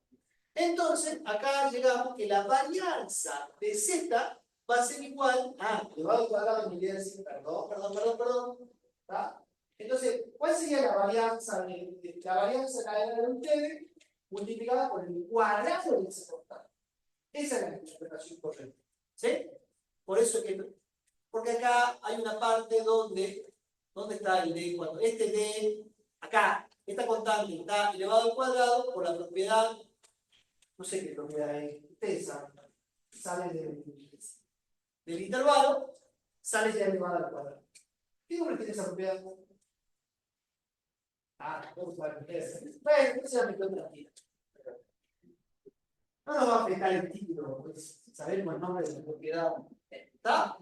Entonces, acá llegamos que la varianza de z va a ser igual a, elevado al cuadrado, me voy a decir, perdón. ¿Está? Entonces, ¿cuál sería la varianza de la edad de ustedes multiplicada por el cuadrado de esa constante? Esa es la interpretación correcta. ¿Sí? Por eso es que, porque acá hay una parte ¿dónde está el d cuando este d, acá, esta constante está elevado al cuadrado por la propiedad, no sé qué propiedad es, ustedes saben, sale del intervalo, sale ya elevado al cuadrado. ¿Qué nombre tiene esa propiedad? Vamos a ver. Bueno, esa es la metió tranquila. No nos va a afectar el título, pues sabemos el nombre de la propiedad. ¿Está?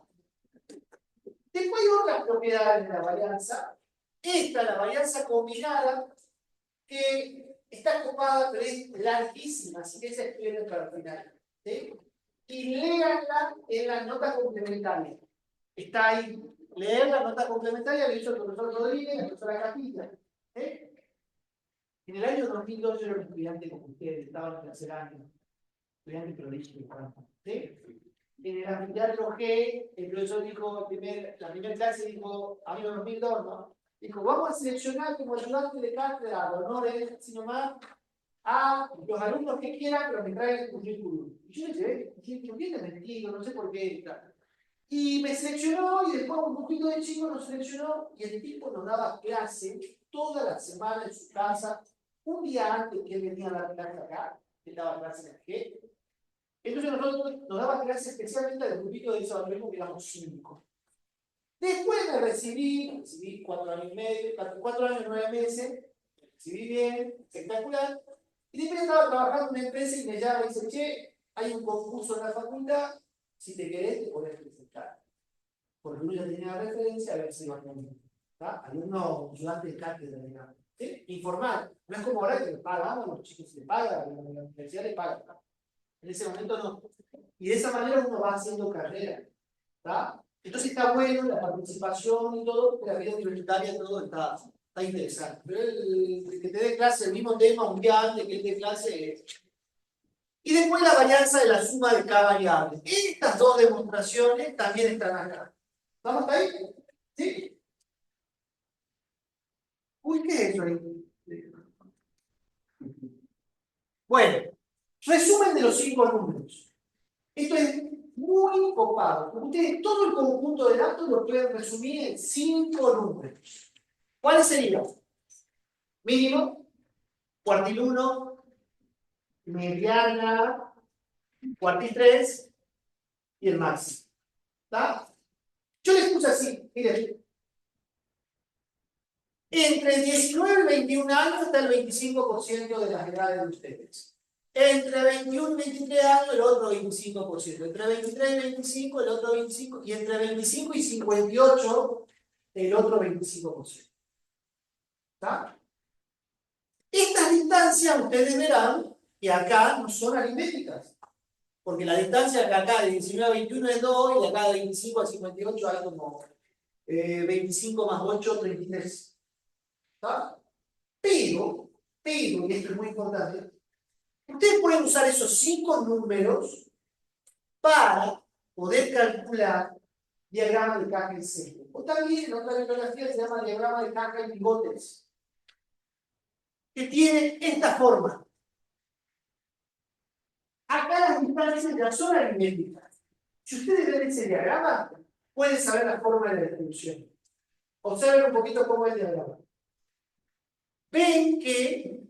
Después hay otras propiedades de la varianza. Esta, la varianza combinada, que está copada, pero es larguísima, así que esa escriben para el final. ¿Sí? Y léanla en la nota complementaria. Está ahí. Leer la nota complementaria, le hizo el profesor Rodríguez, la profesora Capilla. ¿Sí? En el año 2002 yo era un estudiante como ustedes, estaba en el tercer año. Estudiante prodigio. ¿Sí? En el anfiteatro G, el profesor dijo, la primera clase dijo, año 2002, ¿no? Dijo, vamos a seleccionar como ayudante de cátedra, honores, sino más, a los alumnos que quieran, pero que traigan el currículum. Y yo le dije, ¿por qué te mentido? No sé por qué. Y me seleccionó, y después un grupito de chicos nos seleccionó, y el tipo nos daba clase toda la semana en su casa, un día antes que él venía a dar clase acá, él daba clase en el G. Entonces nosotros nos daba clase especialmente al grupito de Salvador, que éramos 5. Después me recibí 4 años y medio, 4 años y 9 meses, me recibí bien, espectacular, y después estaba trabajando en una empresa y me llama y dice, che, hay un concurso en la facultad, si te querés te podés presentar. Porque uno ya tenía referencia a ver si iba a tener. Alumno ayudante de cátedra, digamos. ¿Sí? Informal. No es como ahora que le pagamos, los chicos se les paga, la universidad le paga. En ese momento no. Y de esa manera uno va haciendo carrera. ¿Tá? Entonces está bueno la participación y todo, la vida universitaria, todo está interesante. Pero el que te dé clase, el mismo tema, un día antes que él dé clase. Y después la varianza de la suma de cada variable. Estas dos demostraciones también están acá. ¿Vamos hasta ahí? ¿Sí? Uy, ¿qué es eso ahí? Bueno, resumen de los 5 números. Esto es muy copado. Ustedes todo el conjunto de datos lo pueden resumir en 5 números. ¿Cuáles serían? Mínimo, cuartil 1, mediana, cuartil 3 y el máximo. ¿Está? Yo les puse así, miren. Entre 19 y 21 años está el 25% de las edades de ustedes. Entre 21 y 23 años el otro 25%. Entre 23 y 25 el otro 25%. Y entre 25 y 58 el otro 25%. ¿Está? Estas distancias ustedes verán que acá no son aritméticas. Porque la distancia que acá de 19 a 21 es 2 y de acá de 25 a 58 hay como 25 más 8, 33. ¿Está? Pero, y esto es muy importante, ustedes pueden usar esos 5 números para poder calcular diagrama de caja y centro. O también en otra bibliografía se llama diagrama de caja y pivotes. que tiene esta forma. Acá las distancias ya son aritméticas. Si ustedes ven ese diagrama, pueden saber la forma de la distribución. Observen un poquito cómo es el diagrama. Ven que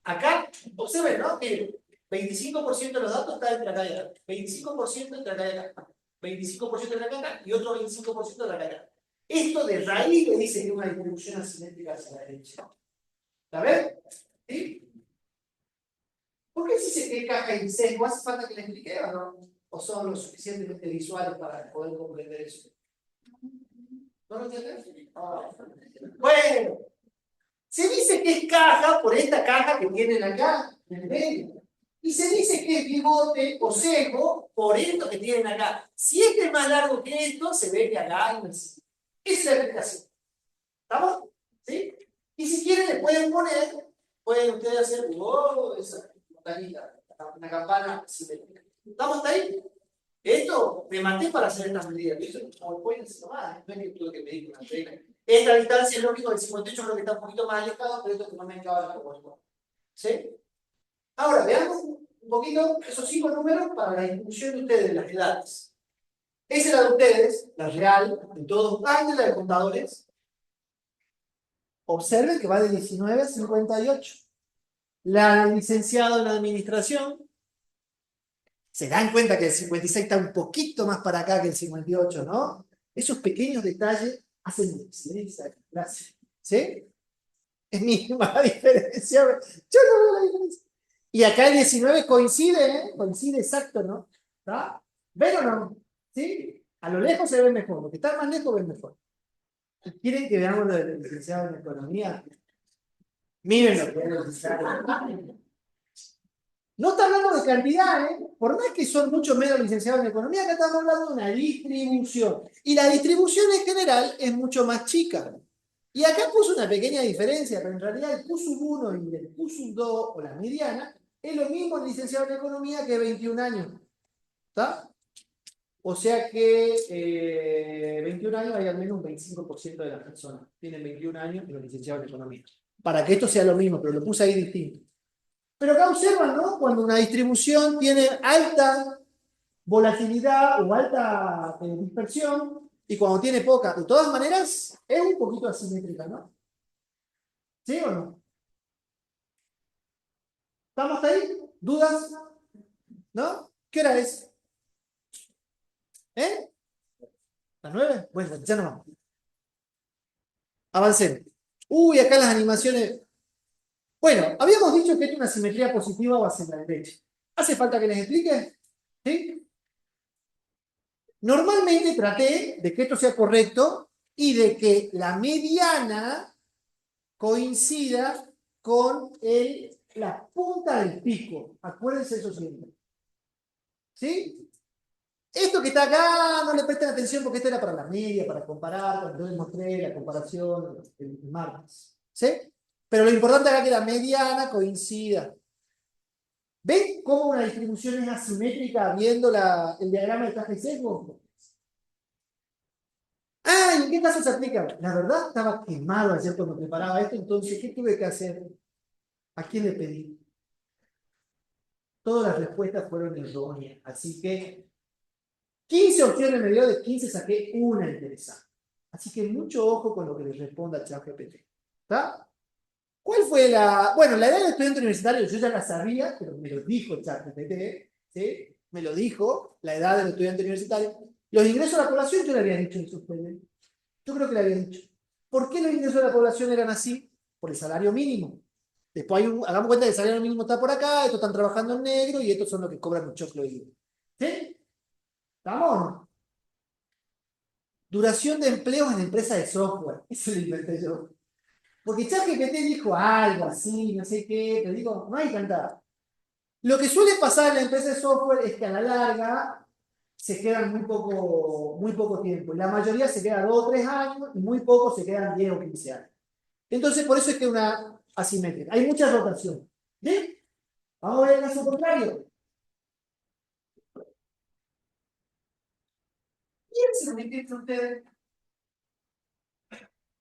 acá, observen, ¿no? Que 25% de los datos está entre acá y acá. 25% entre acá y acá. 25% entre acá y acá y otro 25% de acá y acá. Esto de raíz le dice que es una distribución asimétrica hacia la derecha. ¿La ven? ¿Sí? ¿Por qué dice que caja y sesgo? ¿Hace falta que les explique o no? ¿O son lo suficientemente visuales para poder comprender eso? ¿No lo entienden? Bueno, se dice que es caja por esta caja que tienen acá en el medio. Y se dice que es bigote o sesgo por esto que tienen acá. Si este es más largo que esto, se ve que acá hay una. Esa es la explicación. ¿Estamos? ¿Sí? Y si quieren, le pueden poner, pueden ustedes hacer, oh, esa campanita, una campana simétrica. ¿Estamos hasta ahí? Esto me maté para hacer estas medidas. Eso es PowerPoint, nomás, no es que tuve que medir una regla. Esta distancia es lógico del 58, creo que está un poquito más alejado, pero esto que no me encaba la PowerPoint. ¿Sí? Ahora, veamos un poquito esos 5 números para la distribución de ustedes, de las edades. Esa es la de ustedes, la real, de todos, antes la de contadores. Observen que va de 19 a 58. La licenciado en administración, se dan cuenta que el 56 está un poquito más para acá que el 58, ¿no? Esos pequeños detalles hacen diferencia. Gracias. ¿Sí? Es mínima la diferencia. Yo no veo la diferencia. Y acá el 19 coincide, ¿eh? Coincide exacto, ¿no? ¿Está? ¿Ven o no? ¿Sí? A lo lejos se ve mejor. Lo que está más lejos ven mejor. ¿Quieren que veamos lo del licenciado en economía? Miren lo que es el licenciado. No está hablando de cantidad, ¿eh? Por más que son mucho menos licenciados en economía, acá estamos hablando de una distribución. Y la distribución en general es mucho más chica. Y acá puso una pequeña diferencia, pero en realidad el QSUM 1 y el QSUM 2, o la mediana, es lo mismo en licenciado en economía que 21 años. ¿Está? O sea que 21 años hay al menos un 25% de las personas. Tienen 21 años y los licenciados en economía. Para que esto sea lo mismo, pero lo puse ahí distinto. Pero acá observan, ¿no? Cuando una distribución tiene alta volatilidad o alta dispersión y cuando tiene poca. De todas maneras, es un poquito asimétrica, ¿no? ¿Sí o no? ¿Estamos hasta ahí? ¿Dudas? ¿No? ¿Qué hora es? ¿Eh? ¿Las 9? Bueno, ya no vamos. Avancemos. Uy, acá las animaciones. Bueno, habíamos dicho que es una simetría positiva o hacia la derecha. ¿Hace falta que les explique? ¿Sí? Normalmente traté de que esto sea correcto y de que la mediana coincida con la punta del pico. Acuérdense eso siempre. ¿Sí? Esto que está acá no le presten atención porque esto era para la media, para comparar, cuando yo les mostré la comparación el martes. ¿Sí? Pero lo importante acá es que la mediana coincida. ¿Ven cómo una distribución es asimétrica viendo el diagrama de caja y sesgo? Ah, ¿y en qué caso se aplica? La verdad estaba quemado ayer cuando preparaba esto, entonces, ¿qué tuve que hacer? ¿A quién le pedí? Todas las respuestas fueron erróneas, así que 15 opciones me dio, de 15 saqué una interesante. Así que mucho ojo con lo que les responda ChatGPT. ¿Está? ¿Cuál fue la...? Bueno, la edad del estudiante universitario yo ya la sabía, pero me lo dijo ChatGPT, ¿sí? Me lo dijo, la edad del estudiante universitario. Los ingresos a la población yo le había dicho eso a ustedes. Yo creo que le había dicho. ¿Por qué los ingresos de la población eran así? Por el salario mínimo. Después hagamos cuenta que el salario mínimo está por acá, estos están trabajando en negro y estos son los que cobran un choclo de IVA. ¿Sí? ¿Estamos o no? Duración de empleos en empresas de software. Eso lo inventé yo. Porque ChatGPT dijo algo así, no sé qué, pero digo, no hay tanta. Lo que suele pasar en la empresa de software es que a la larga se quedan muy poco tiempo. Y la mayoría se queda 2 o 3 años y muy pocos se quedan 10 o 15 años. Entonces, por eso es que es una asimétrica. Hay mucha rotación. ¿Bien? Vamos a ver el caso contrario. ¿Quién se lo entiende ustedes?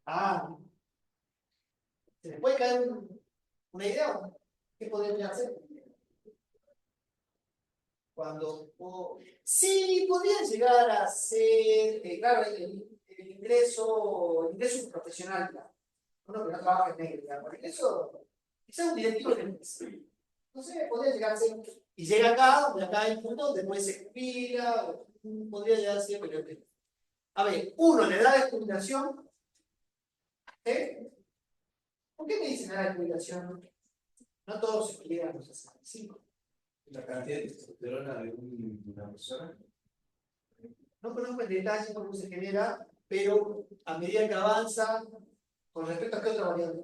Ah, se les puede caer un. ¿Una idea? ¿Qué podría hacer? Sí, podría llegar a ser, claro, el ingreso profesional, claro. Uno que no trabaja en negro, digamos. Eso, quizás un directivo de empresa. No sé, podría llegar a ser. Y llega acá, donde acá hay un punto, después se jubila, podría llegar a ser, pero. A ver, uno, en la edad de jubilación, ¿eh? ¿Por qué me dicen edad de jubilación? No todos se jubilan a los 65. La cantidad de testosterona de una persona. No conozco el detalle cómo se genera, pero a medida que avanza, con respecto a qué otra variable.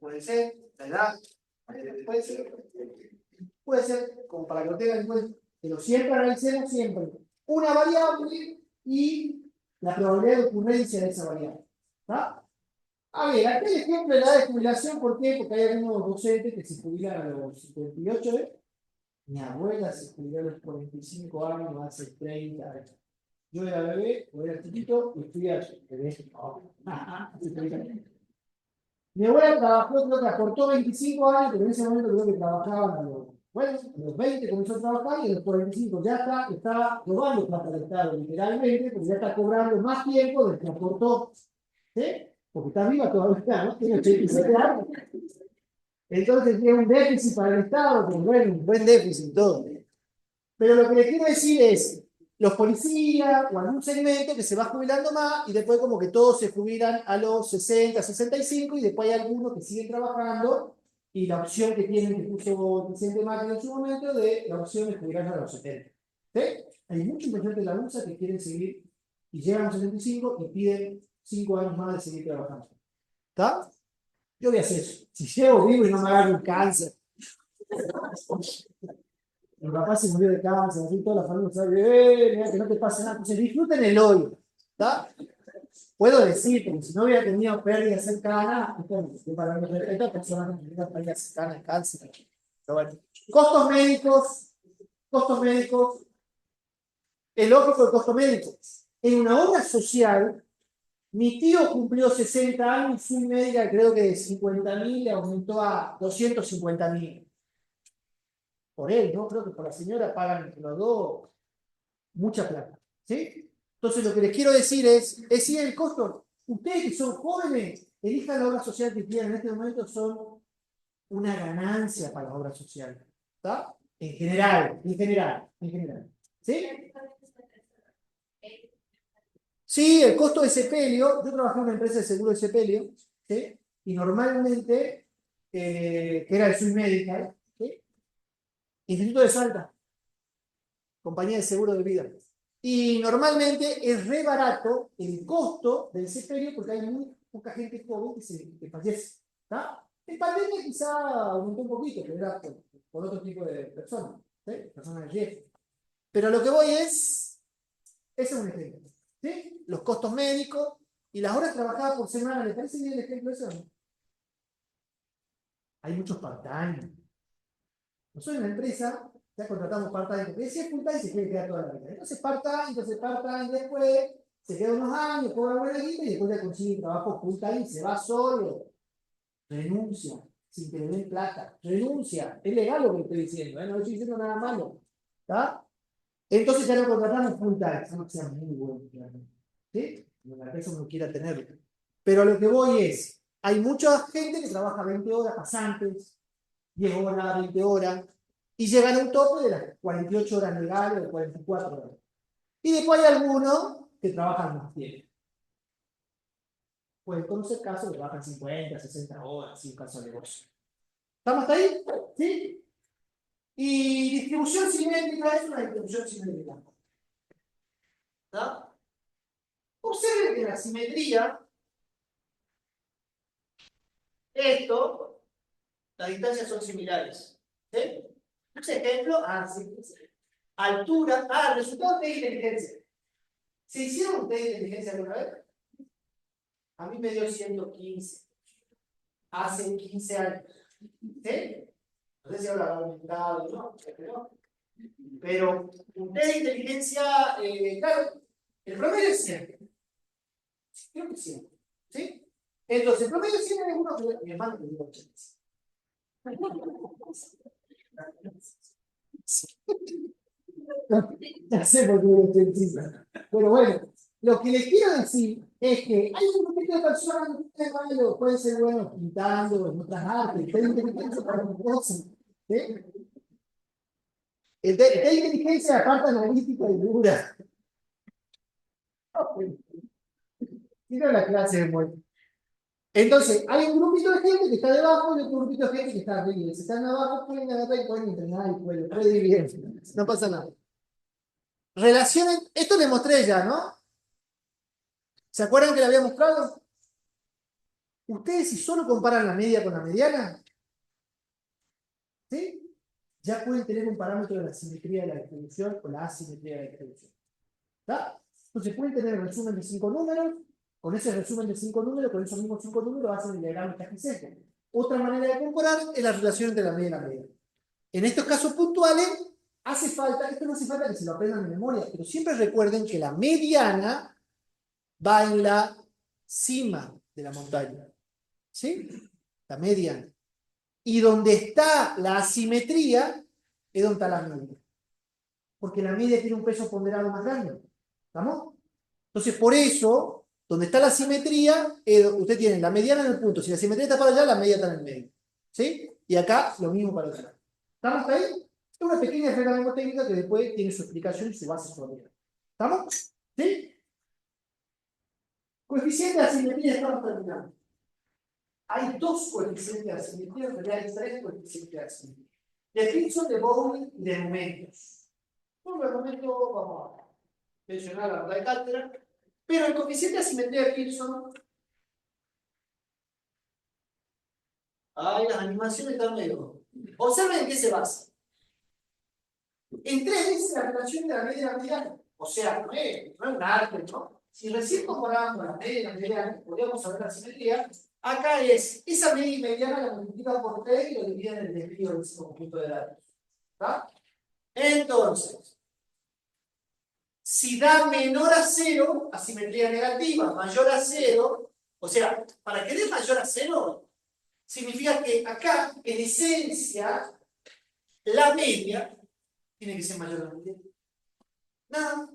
Puede ser, la edad, puede ser, como para que lo tengan en cuenta, pero siempre analicemos siempre una variable y la probabilidad de ocurrencia de esa variable. ¿Está? A ver, aquí el ejemplo de la edad de jubilación, ¿por qué? Porque hay algunos docentes que se jubilan a los 58, ¿eh? Mi abuela se jubiló a los 45 años, hace 30 años. Yo era bebé, o era chiquito, y fui a bebé. Mi abuela trabajó, creo que aportó 25 años, pero en ese momento creo que trabajaba bueno, a los 20 comenzó a trabajar y a los 45 ya está robando plata del Estado, literalmente, porque ya está cobrando más tiempo del que aportó. ¿Sí? Porque está viva todavía, ¿no? Tiene 87 años. Entonces tiene un déficit para el Estado, pues bueno, un buen déficit todo. Pero lo que les quiero decir es, los policías o algún segmento que se va jubilando más y después como que todos se jubilan a los 60, 65 y después hay algunos que siguen trabajando y la opción que tienen, que puso Vicente Macri en su momento, de la opción de jubilarse a los 70. ¿Sí? Hay muchos integrantes de la UNSA que quieren seguir y llegan a los 75 y piden 5 años más de seguir trabajando. ¿Está? Yo voy a hacer eso. Si llego vivo y no me agarro un cáncer. Mi papá se murió de cáncer, así toda la familia sabe, mira, que no te pase nada. Entonces disfruten el hoy. ¿Está? Puedo decir, porque si no hubiera tenido pérdidas cercanas, esta persona no tendría pérdidas cercanas de cáncer. Pero bueno. Costos médicos, costos médicos. El lógico de costo médico. En una obra social, mi tío cumplió 60 años, fui médica, creo que de 50.000 le aumentó a 250.000. Por él, ¿no? Creo que por la señora pagan entre los dos mucha plata. ¿Sí? Entonces lo que les quiero decir es si el costo, ustedes que son jóvenes, elijan la obra social que quieran, en este momento son una ganancia para la obra social. ¿Está? En general, en general, en general. ¿Sí? Sí, el costo de sepelio, yo trabajé en una empresa de seguro de sepelio, ¿sí? Y normalmente, que era de Sui Medical, ¿sí? Instituto de Salta, compañía de seguro de vida. Y normalmente es re barato el costo del sepelio porque hay muy poca gente joven que fallece. ¿Está? En pandemia quizá aumentó un poquito, pero era por otro tipo de personas, ¿sí? Personas de riesgo. Pero lo que voy ese es un ejemplo. ¿Sí? Los costos médicos y las horas trabajadas por semana. ¿Les parece bien el ejemplo eso? Hay muchos part-time. Nosotros en la empresa ya contratamos part-time, porque si es full-time se quiere quedar toda la vida. Entonces part-time, después se queda unos años, cobra buena guita y después ya consigue trabajo full-time y se va solo. Renuncia, sin que le den plata. Renuncia. Es legal lo que estoy diciendo, ¿eh? No estoy diciendo nada malo. ¿Está? Entonces ya lo contratamos full-time. Eso no sea muy bueno, claramente. ¿Sí? La empresa no quiera tenerlo. Pero a lo que voy es, hay mucha gente que trabaja 20 horas pasantes, 10 horas, 20 horas, y llegan a un tope de las 48 horas legales o 44 horas. Y después hay algunos que trabajan más tiempo. Pueden conocer casos que trabajan 50, 60 horas, sin caso de negocio. ¿Estamos hasta ahí? ¿Sí? Y distribución simétrica es una distribución simétrica. ¿Está? Observen que la simetría, las distancias son similares. ¿Sí? Un ejemplo, sí. Altura, resultado de inteligencia. ¿Se hicieron un test de inteligencia alguna vez? A mí me dio 115. Hace 15 años. ¿Sí? No sé si ahora ha aumentado, ¿no? Pero un test de inteligencia, claro, el promedio es 100. Creo que 100. ¿Sí? Entonces, promedio 100 es uno que mi hermano me dijo 80. Ya sé por qué lo estoy diciendo. Pero bueno, lo que les quiero decir es que hay un grupito de personas que pueden ser buenos pintando, en otras artes, tienen inteligencia para otras cosas. ¿Sí? Esta inteligencia aparte analítica y dura. Mira la clase de muerte. Entonces, hay un grupito de gente que está debajo y otro grupito de gente que está arriba. Si están abajo, pueden agarrar y pueden entrenar y pueden dividir. No pasa nada. Relacionen, esto les mostré ya, ¿no? ¿Se acuerdan que le había mostrado? Ustedes si solo comparan la media con la mediana, ¿sí? Ya pueden tener un parámetro de la simetría de la distribución o la asimetría de la distribución. ¿Está? Entonces pueden tener un resumen de 5 números, con ese resumen de 5 números, con esos mismos 5 números hacen el diagrama que. Otra manera de comparar es la relación entre la media y la media. En estos casos puntuales, hace falta, esto no hace falta que se lo aprendan de memoria, pero siempre recuerden que la mediana va en la cima de la montaña. ¿Sí? La mediana. Y donde está la asimetría es donde está la media. Porque la media tiene un peso ponderado más grande. ¿Estamos? Entonces, por eso, donde está la simetría, usted tiene la mediana en el punto. Si la simetría está para allá, la media está en el medio. ¿Sí? Y acá, lo mismo para acá. ¿Estamos ahí? Es una pequeña regla mnemotécnica que después tiene su explicación y su base sobre. ¿Estamos? ¿Sí? Coeficiente de asimetría, estamos terminando. Hay dos coeficientes de asimetría, en realidad hay tres coeficientes de asimetría. De Pearson, de Bowling y de momentos. Por el momento vamos a mencionar la verdad de cátedra. Pero el coeficiente de asimetría de Pearson, ay, las animaciones están medio. Observen en qué se basa. En 3 veces la relación de la media y la mediana. O sea, no es un arte, ¿no? Si recién comparamos la media y la mediana, podríamos saber la simetría. Acá es, esa media y mediana la multiplica por 3 y lo divide en el desvío de ese conjunto de datos. ¿Está? Entonces, si da menor a 0, asimetría negativa, mayor a 0, o sea, para que dé mayor a 0, significa que acá, en esencia, la media tiene que ser mayor a la media. Nada.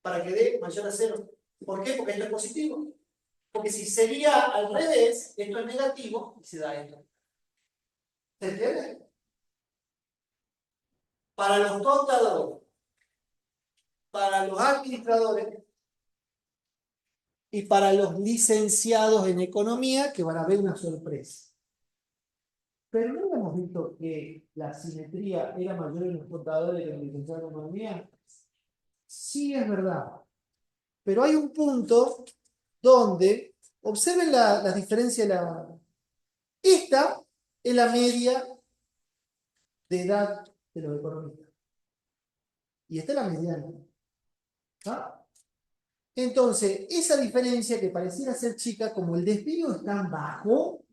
Para que dé mayor a 0. ¿Por qué? Porque esto es positivo. Porque si sería al revés, esto es negativo y se da esto. ¿Se entiende? Para los contadores, para los administradores y para los licenciados en economía que van a ver una sorpresa. Pero no hemos visto que la simetría era mayor en los contadores que en los licenciados en economía. Sí, es verdad. Pero hay un punto donde, observen la diferencia. Esta es la media de edad de los economistas. Y esta es la mediana. ¿Ah? Entonces, esa diferencia que pareciera ser chica, como el desvío es tan bajo,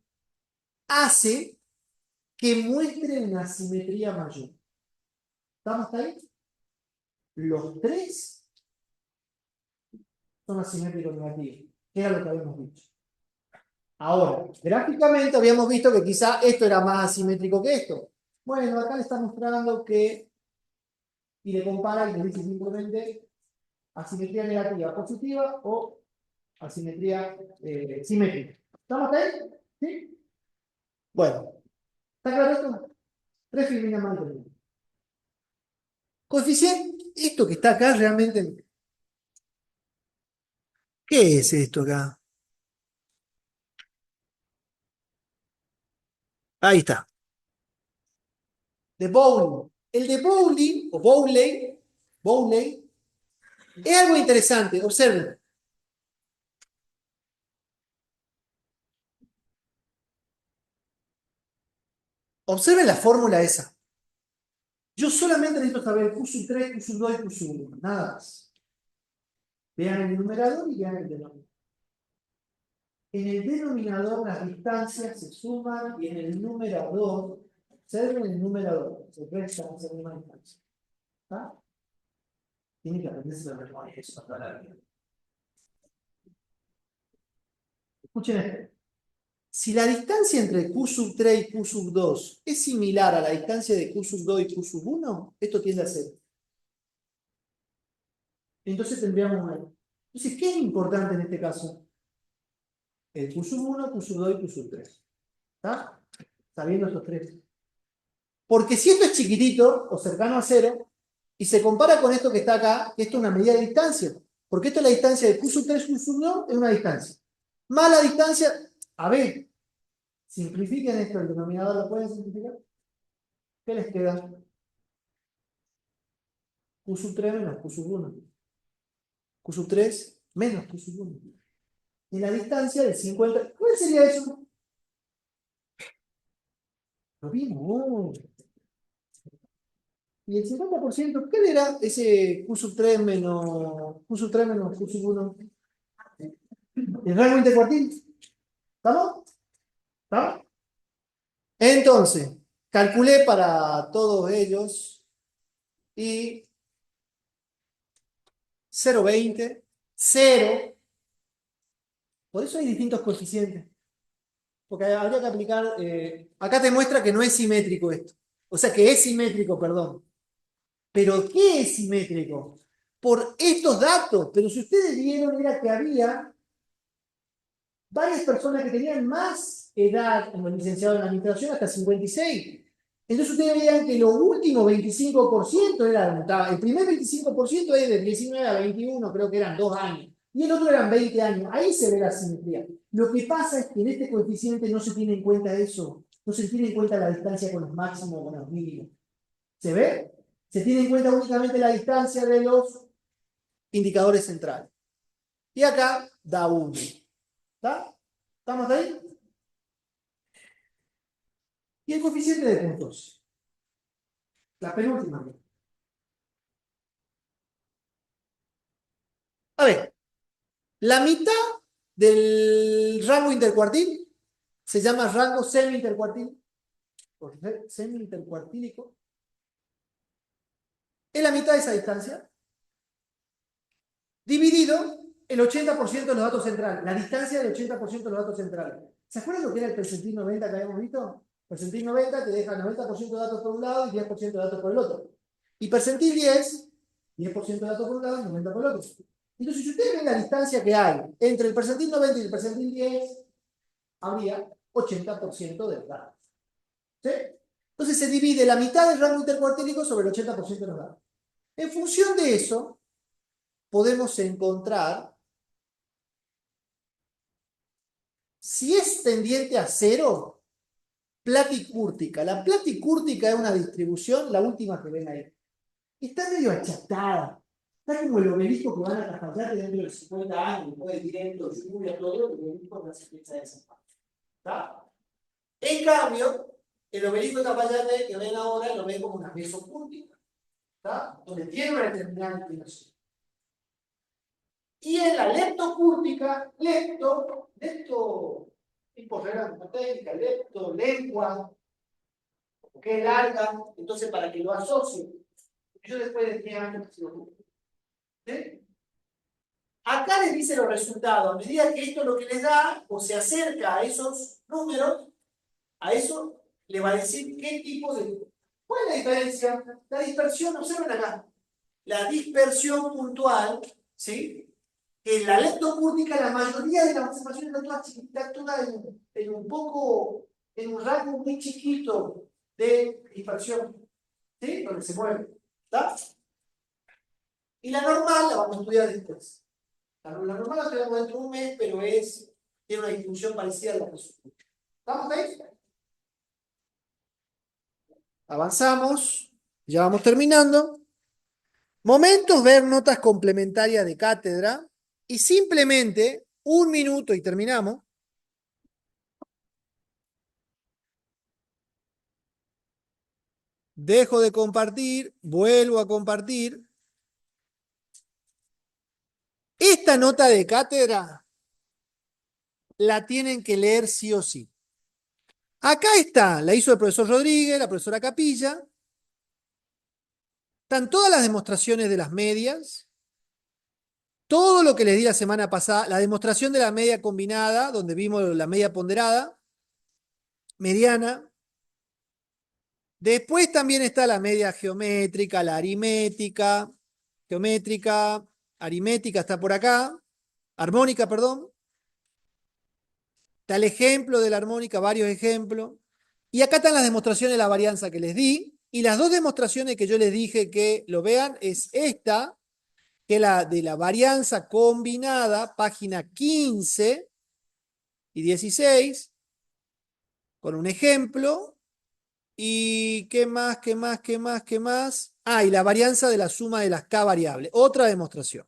hace que muestre una simetría mayor. ¿Estamos hasta ahí? Los tres son asimétricos negativos, que era lo que habíamos dicho. Ahora, gráficamente habíamos visto que quizá esto era más asimétrico que esto. Bueno, acá le está mostrando que, y le compara y le dice simplemente asimetría negativa positiva o asimetría simétrica. ¿Estamos hasta ahí? ¿Sí? Bueno, ¿está claro esto? Tres fibras más. Coeficiente, esto que está acá realmente. ¿Qué es esto acá? Ahí está. De Bowling. El de Bowling, o Bowley, es algo interesante. Observen. Observen la fórmula esa. Yo solamente necesito saber Q3, Q2 y Q1. Nada más. Vean el numerador y vean el denominador. En el denominador las distancias se suman y en el numerador, observen el numerador, se restan esa misma distancia. ¿Está? Tienen que aprenderse la memoria, eso toda la vida. Escuchen esto. Si la distancia entre Q sub 3 y Q sub 2 es similar a la distancia de Q sub 2 y Q sub 1, esto tiende a ser. Entonces tendríamos una. Entonces, ¿qué es importante en este caso? El Q sub 1, Q sub 2 y Q sub 3. ¿Está? Sabiendo estos tres. Porque si esto es chiquitito o cercano a cero, y se compara con esto que está acá, que esto es una medida de distancia. Porque esto es la distancia de Q sub 3, Q sub 2, es una distancia. Más la distancia, a ver, simplifiquen esto, el denominador lo pueden simplificar. ¿Qué les queda? Q sub 3 menos Q sub 1. Q sub 3 menos Q sub 1. Y la distancia de 50. ¿Cuál sería eso? Lo vimos. Y el 50%, ¿qué era ese Q sub 3 menos Q sub 3 menos Q sub 1? El rango intercuartil. ¿Estamos? ¿Estamos? Entonces, calculé para todos ellos y 0,20, 0. Por eso hay distintos coeficientes. Porque habría que aplicar. Acá te muestra que no es simétrico esto. O sea, que es simétrico, perdón. ¿Pero qué es simétrico? Por estos datos. Pero si ustedes vieron, era que había varias personas que tenían más edad en los licenciados en administración, hasta 56. Entonces ustedes veían que lo último 25% era, el primer 25% es de 19 a 21, creo que eran 2 años. Y el otro eran 20 años. Ahí se ve la simetría. Lo que pasa es que en este coeficiente no se tiene en cuenta eso. No se tiene en cuenta la distancia con los máximos o con los mínimos. ¿Se ve? Se tiene en cuenta únicamente la distancia de los indicadores centrales. Y acá da 1. ¿Está? ¿Estamos ahí? Y el coeficiente de puntos. La penúltima. A ver, la mitad del rango intercuartil se llama rango semi-intercuartil, o semi-intercuartílico. Es la mitad de esa distancia, dividido el 80% de los datos centrales, la distancia del 80% de los datos centrales. ¿Se acuerdan lo que era el percentil 90 que habíamos visto? Percentil 90 te deja 90% de datos por un lado y 10% de datos por el otro. Y percentil 10, 10% de datos por un lado y 90 por el otro. Entonces, si ustedes ven la distancia que hay entre el percentil 90 y el percentil 10, habría 80% de los datos. ¿Sí? Entonces se divide la mitad del rango intercuartílico sobre el 80% de los datos. En función de eso, podemos encontrar si es tendiente a cero, platicúrtica. La platicúrtica es una distribución, la última que ven ahí. Está medio achatada. Está como el obelisco que van a Cafayate dentro de 50 años, después de viento, lluvia, todo, el obelisco no se piensa de esa parte. ¿Está? En cambio, el obelisco de Cafayate que ven ahora lo ven como una mesocúrtica, ¿está? Donde tiene una determinada inclinación. Y en la leptocúrtica, lepto, tipo regla técnica, lepto, lengua, que es larga, entonces para que lo asocie, yo después de 10 años se lo juro. ¿Sí? Acá les dice los resultados, a medida que esto lo que les da, o se acerca a esos números, a eso le va a decir qué tipo de. ¿Cuál es la diferencia? La dispersión, observen acá. La dispersión puntual, ¿sí? En la leptocúrtica, la mayoría de las observaciones están todas chiquitas, todas en un poco, en un rango muy chiquito de dispersión, ¿sí? Donde se mueve. ¿Está? Y la normal la vamos a estudiar después. La normal la estudiamos dentro de un mes, pero tiene una distribución parecida a la presupósita. ¿Estamos ahí? Avanzamos, ya vamos terminando. Momentos, ver notas complementarias de cátedra y simplemente 1 minuto y terminamos. Dejo de compartir, vuelvo a compartir. Esta nota de cátedra la tienen que leer sí o sí. Acá está, la hizo el profesor Rodríguez, la profesora Capilla. Están todas las demostraciones de las medias. todo lo que les di la semana pasada, la demostración de la media combinada, donde vimos la media ponderada, mediana. Después también está la media geométrica, la aritmética, geométrica, aritmética está por acá, armónica, perdón. Está el ejemplo de la armónica, varios ejemplos. Y acá están las demostraciones de la varianza que les di. Y las dos demostraciones que yo les dije que lo vean es esta, que es la de la varianza combinada, página 15 y 16, con un ejemplo. ¿Y qué más, qué más, qué más, qué más? Ah, y la varianza de la suma de las K variables. Otra demostración.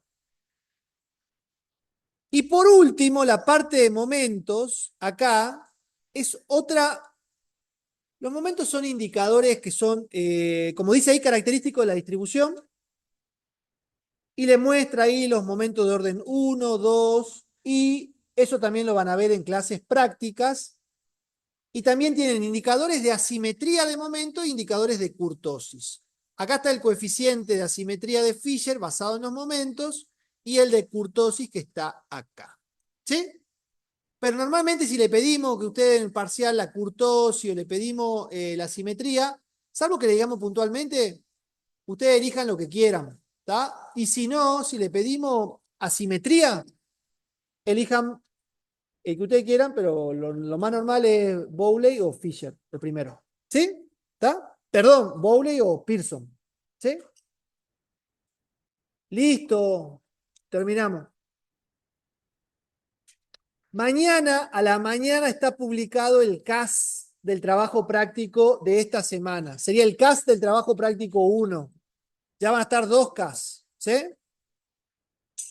Y por último, la parte de momentos, acá, es otra. Los momentos son indicadores que son, como dice ahí, característicos de la distribución. Y le muestra ahí los momentos de orden 1, 2, y eso también lo van a ver en clases prácticas. Y también tienen indicadores de asimetría de momento e indicadores de kurtosis. Acá está el coeficiente de asimetría de Fisher basado en los momentos y el de kurtosis que está acá. ¿Sí? Pero normalmente si le pedimos que usted en el parcial la kurtosis o le pedimos la asimetría, salvo que le digamos puntualmente, ustedes elijan lo que quieran. ¿Tá? Y si no, si le pedimos asimetría, elijan el que ustedes quieran, pero lo más normal es Bowley o Fisher, el primero. ¿Sí? ¿Está? Perdón, Bowley o Pearson. ¿Sí? Listo. Terminamos. Mañana a la mañana está publicado el CAS del trabajo práctico de esta semana. Sería el CAS del trabajo práctico 1. Ya van a estar 2 CAS. ¿Sí?